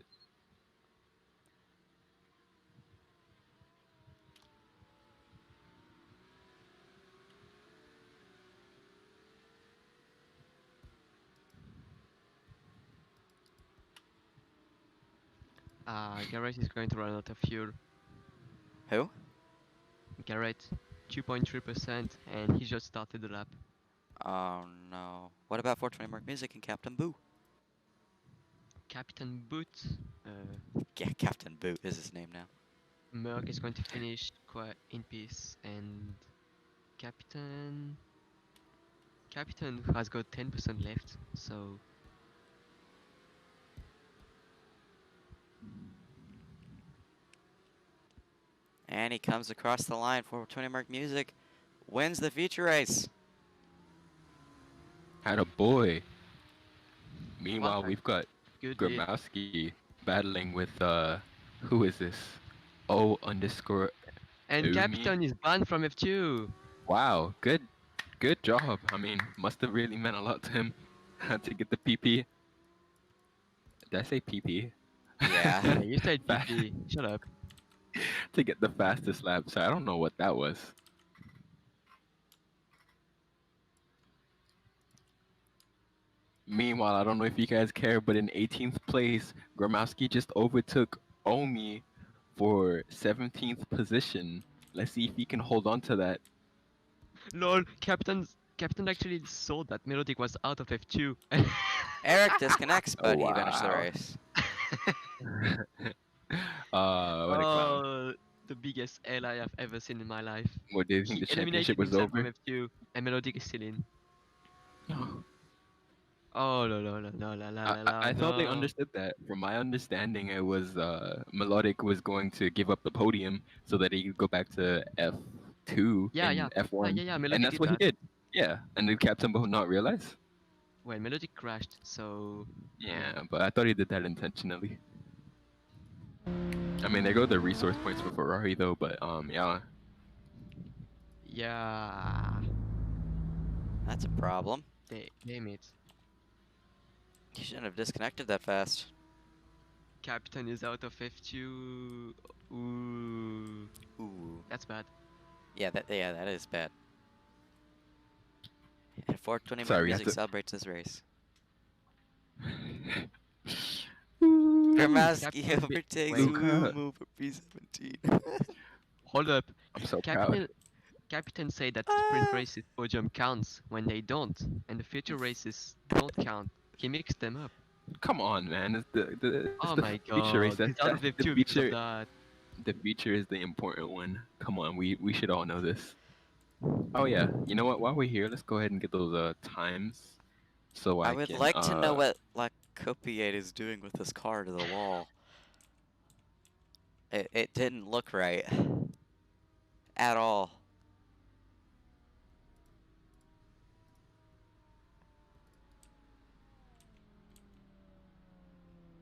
Garrett is going to run out of fuel. Who? Garrett, 2.3%, and he just started the lap. Oh no. What about 420 Mark Music and Captain Boo? Captain Boot, Yeah, Captain Boo is his name now. Merck is going to finish quite in peace, and Captain has got 10% left, so And he comes across the line for 420 Mark Music. Wins the feature race. Had a boy. Meanwhile, Wow. we've got Good lead. Gromowski battling with who is this? O underscore And Umi. Captain is banned from F2. Wow, good job. I mean, must have really meant a lot to him to get the PP. Did I say PP? Yeah. Yeah, you said Fa- PP. Shut up. to get the fastest lap. So I don't know what that was. Meanwhile, I don't know if you guys care, but in 18th place, Gromowski just overtook Omi for 17th position. Let's see if he can hold on to that. Lol, Captain actually saw that Melodic was out of F2. Eric disconnects, Oh, but he finished the wow. race. What a clown. Oh, the biggest ally I've ever seen in my life. What, do you think He the championship eliminated was himself from over? F2, and Melodic is still in. No. Oh, no, no, no, no, la, la, I, la, I la, I thought they no. understood that. From my understanding, it was Melodic was going to give up the podium so that he could go back to F2 Yeah, in yeah, F1, yeah, and Melodic that's did what he that. did. Yeah, and did Captain Boat not realize? Well, Melodic crashed, so yeah. Yeah, but I thought he did that intentionally. I mean, there go the resource points for Ferrari though, but yeah. Yeah, That's a problem. damn it. You shouldn't have disconnected that fast. Captain is out of F2. Ooh, Ooh. that's bad. Yeah, that is bad. And 420 Mark Sorry, we have Music to. celebrates his race. Ooh, Gromowski Captain overtakes wait, Luca. Woom over P17. hold up. I'm so proud. Captain said that sprint races podium counts when they don't, and the future races don't count. He mixed them up. Come on, man. It's Oh the my feature race. god, he's out of That's the F2 because of feature. that. The feature is the important one. Come on, we should all know this. Oh yeah, you know what? While we're here, let's go ahead and get those times, so I I would can like to know what Copiate is doing with this car to the wall. It didn't look right. At all.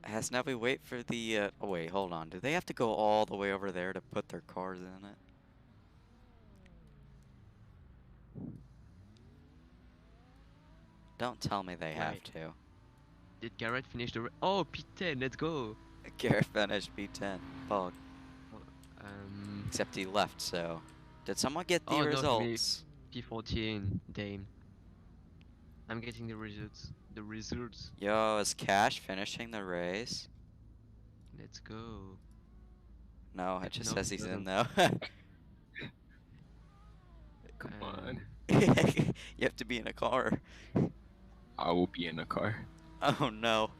As now we wait for the, oh wait, hold on. Do they have to go all the way over there to put their cars in it? Don't tell me they have Wait, to. did Garrett finish the? Oh, P10, let's go. Garrett finished P10. Fuck. Oh, Except he left, so. Did someone get the oh no, for me, results? P14, damn. I'm getting the results. The results. Yo, is Cash finishing the race? Let's go. No, it just No, says he he's in doesn't. though. come on. You have to be in a car. I will be in a car. Oh no.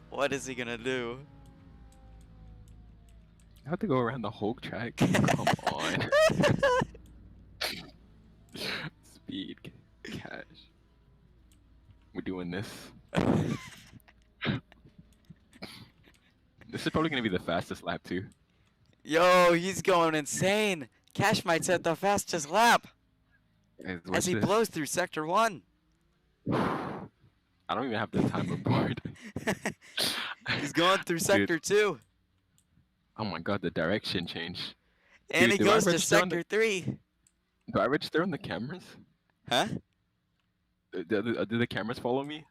What is he gonna do? I have to go around the whole track. Come on. Speed, cash. We're doing this. This is probably gonna be the fastest lap too. Yo, he's going insane. Cash might set the fastest lap Guys, as watch he this. blows through sector 1. I don't even have the timer board. He's going through Dude, sector 2. oh my god, the direction change. And Dude, he goes to sector 3. do I register on the cameras? Huh? Do the cameras follow me?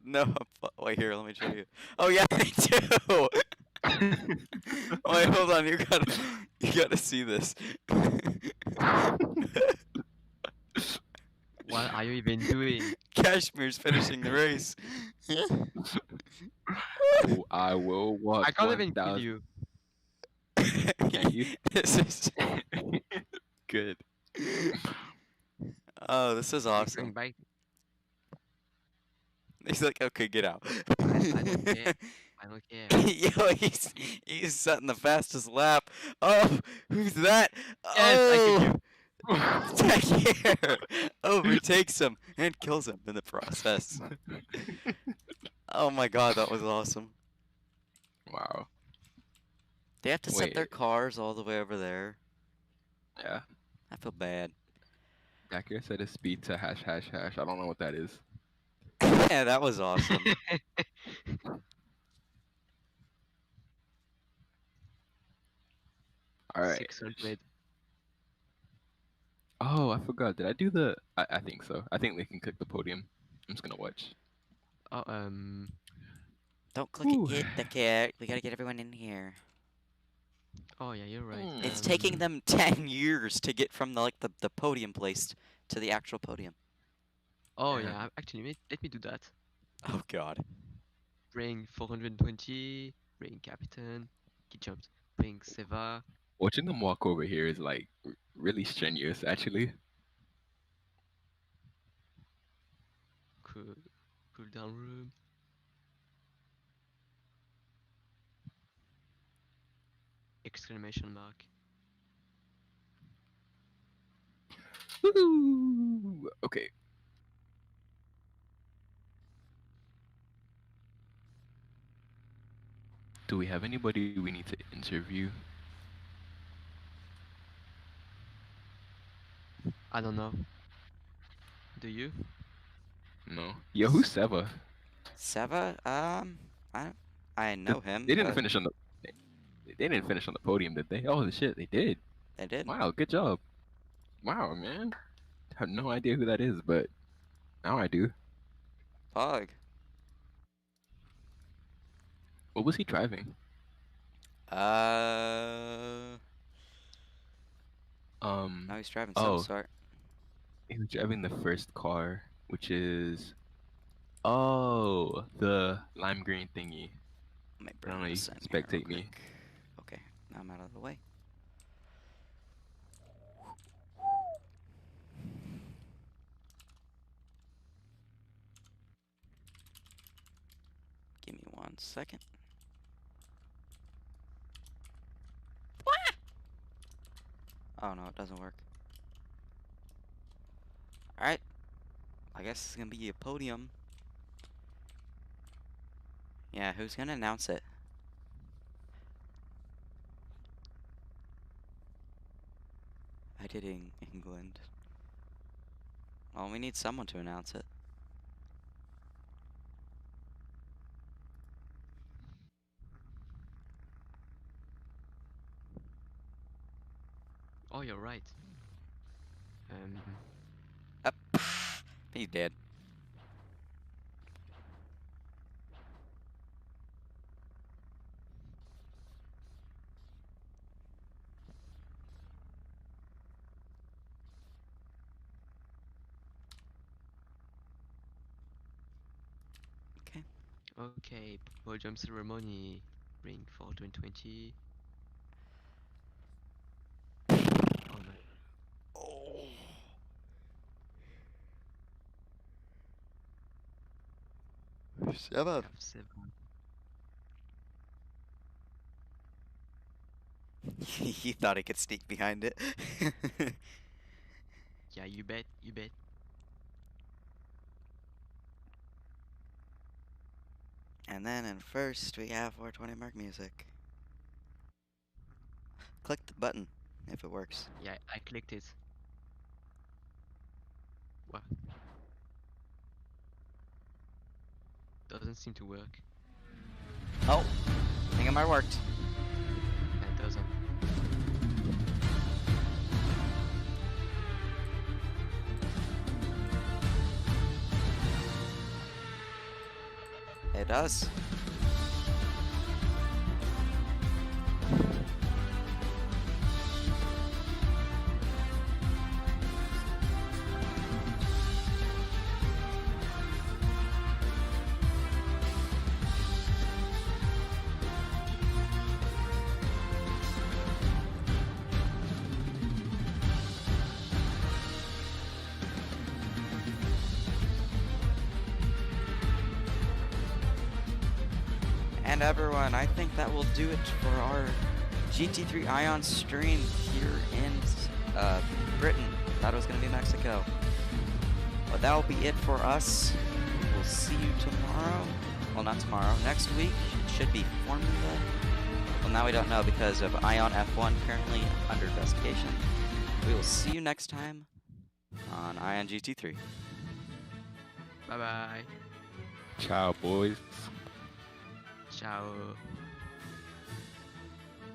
No. Wait, here, let me show you. Oh, yeah, they do. Wait, hold on. You gotta see this. What are you even doing? Cashmere's finishing the race. I will walk I can't even kill 1,000. you. Can you? This is Good. oh, this is You're going awesome. back. He's like, okay, get out. I don't care. I don't care. Yo, he's setting the fastest lap. Oh, who's that? Yes, I killed Oh, you. Takir overtakes him and kills him in the process. Oh my god, that was awesome. Wow. They have to set their Wait. cars all the way over there. Yeah. I feel bad. Dakir said a speed to hash hash hash. I don't know what that is. Yeah, that was awesome. All right. 600. Oh, I forgot. Did I do the? I think so. I think they can click the podium. I'm just gonna watch. Oh, Don't click Ooh. it yet, Takir. We gotta get everyone in here. oh yeah, you're right. It's taking them 10 years to get from the podium place to the actual podium. Oh Yeah. yeah, actually, let me do that. Oh god. Bring 420. Bring Captain. He jumped. Bring Seva. Watching them walk over here is like really strenuous, actually. Cool. Cool down room. Exclamation mark. Woo! Okay. Do we have anybody we need to interview? I don't know. Do you? No. Yo, who's Seva? Seva, I know him. They didn't but finish on the. They didn't finish on the podium, did they? Oh shit, they did. They did. Wow, good job. Wow, man. Have no idea who that is, but now I do. Pog. What was he driving? No, he's driving some Oh, sort. he was driving the first car, which is the lime green thingy. Let me I bring don't know. You this in can here real spectate me. quick. Okay, now I'm out of the way. Give me 1 second. Oh no, it doesn't work. Alright. I guess it's gonna be a podium. Yeah, who's gonna announce it? I did in England. Well, we need someone to announce it. Oh, you're right. He's dead. Okay. Okay, podium ceremony. Bring 420. Oh no. Oh. We Seven. have 7. He thought he could sneak behind it. Yeah, you bet, you bet. And then in first, we have 420 mark music. Click the button if it works. Yeah, I clicked it. What? Doesn't seem to work. Oh, I think it might have worked. It doesn't. It does. And everyone, I think that will do it for our GT3 Ion stream here in Britain. Thought it was going to be Mexico. But that will be it for us. We'll see you tomorrow. Well, not tomorrow. Next week it should be Formula. Well, now we don't know because of Ion F1 currently under investigation. We will see you next time on Ion GT3. Bye bye. Ciao, boys. Ciao.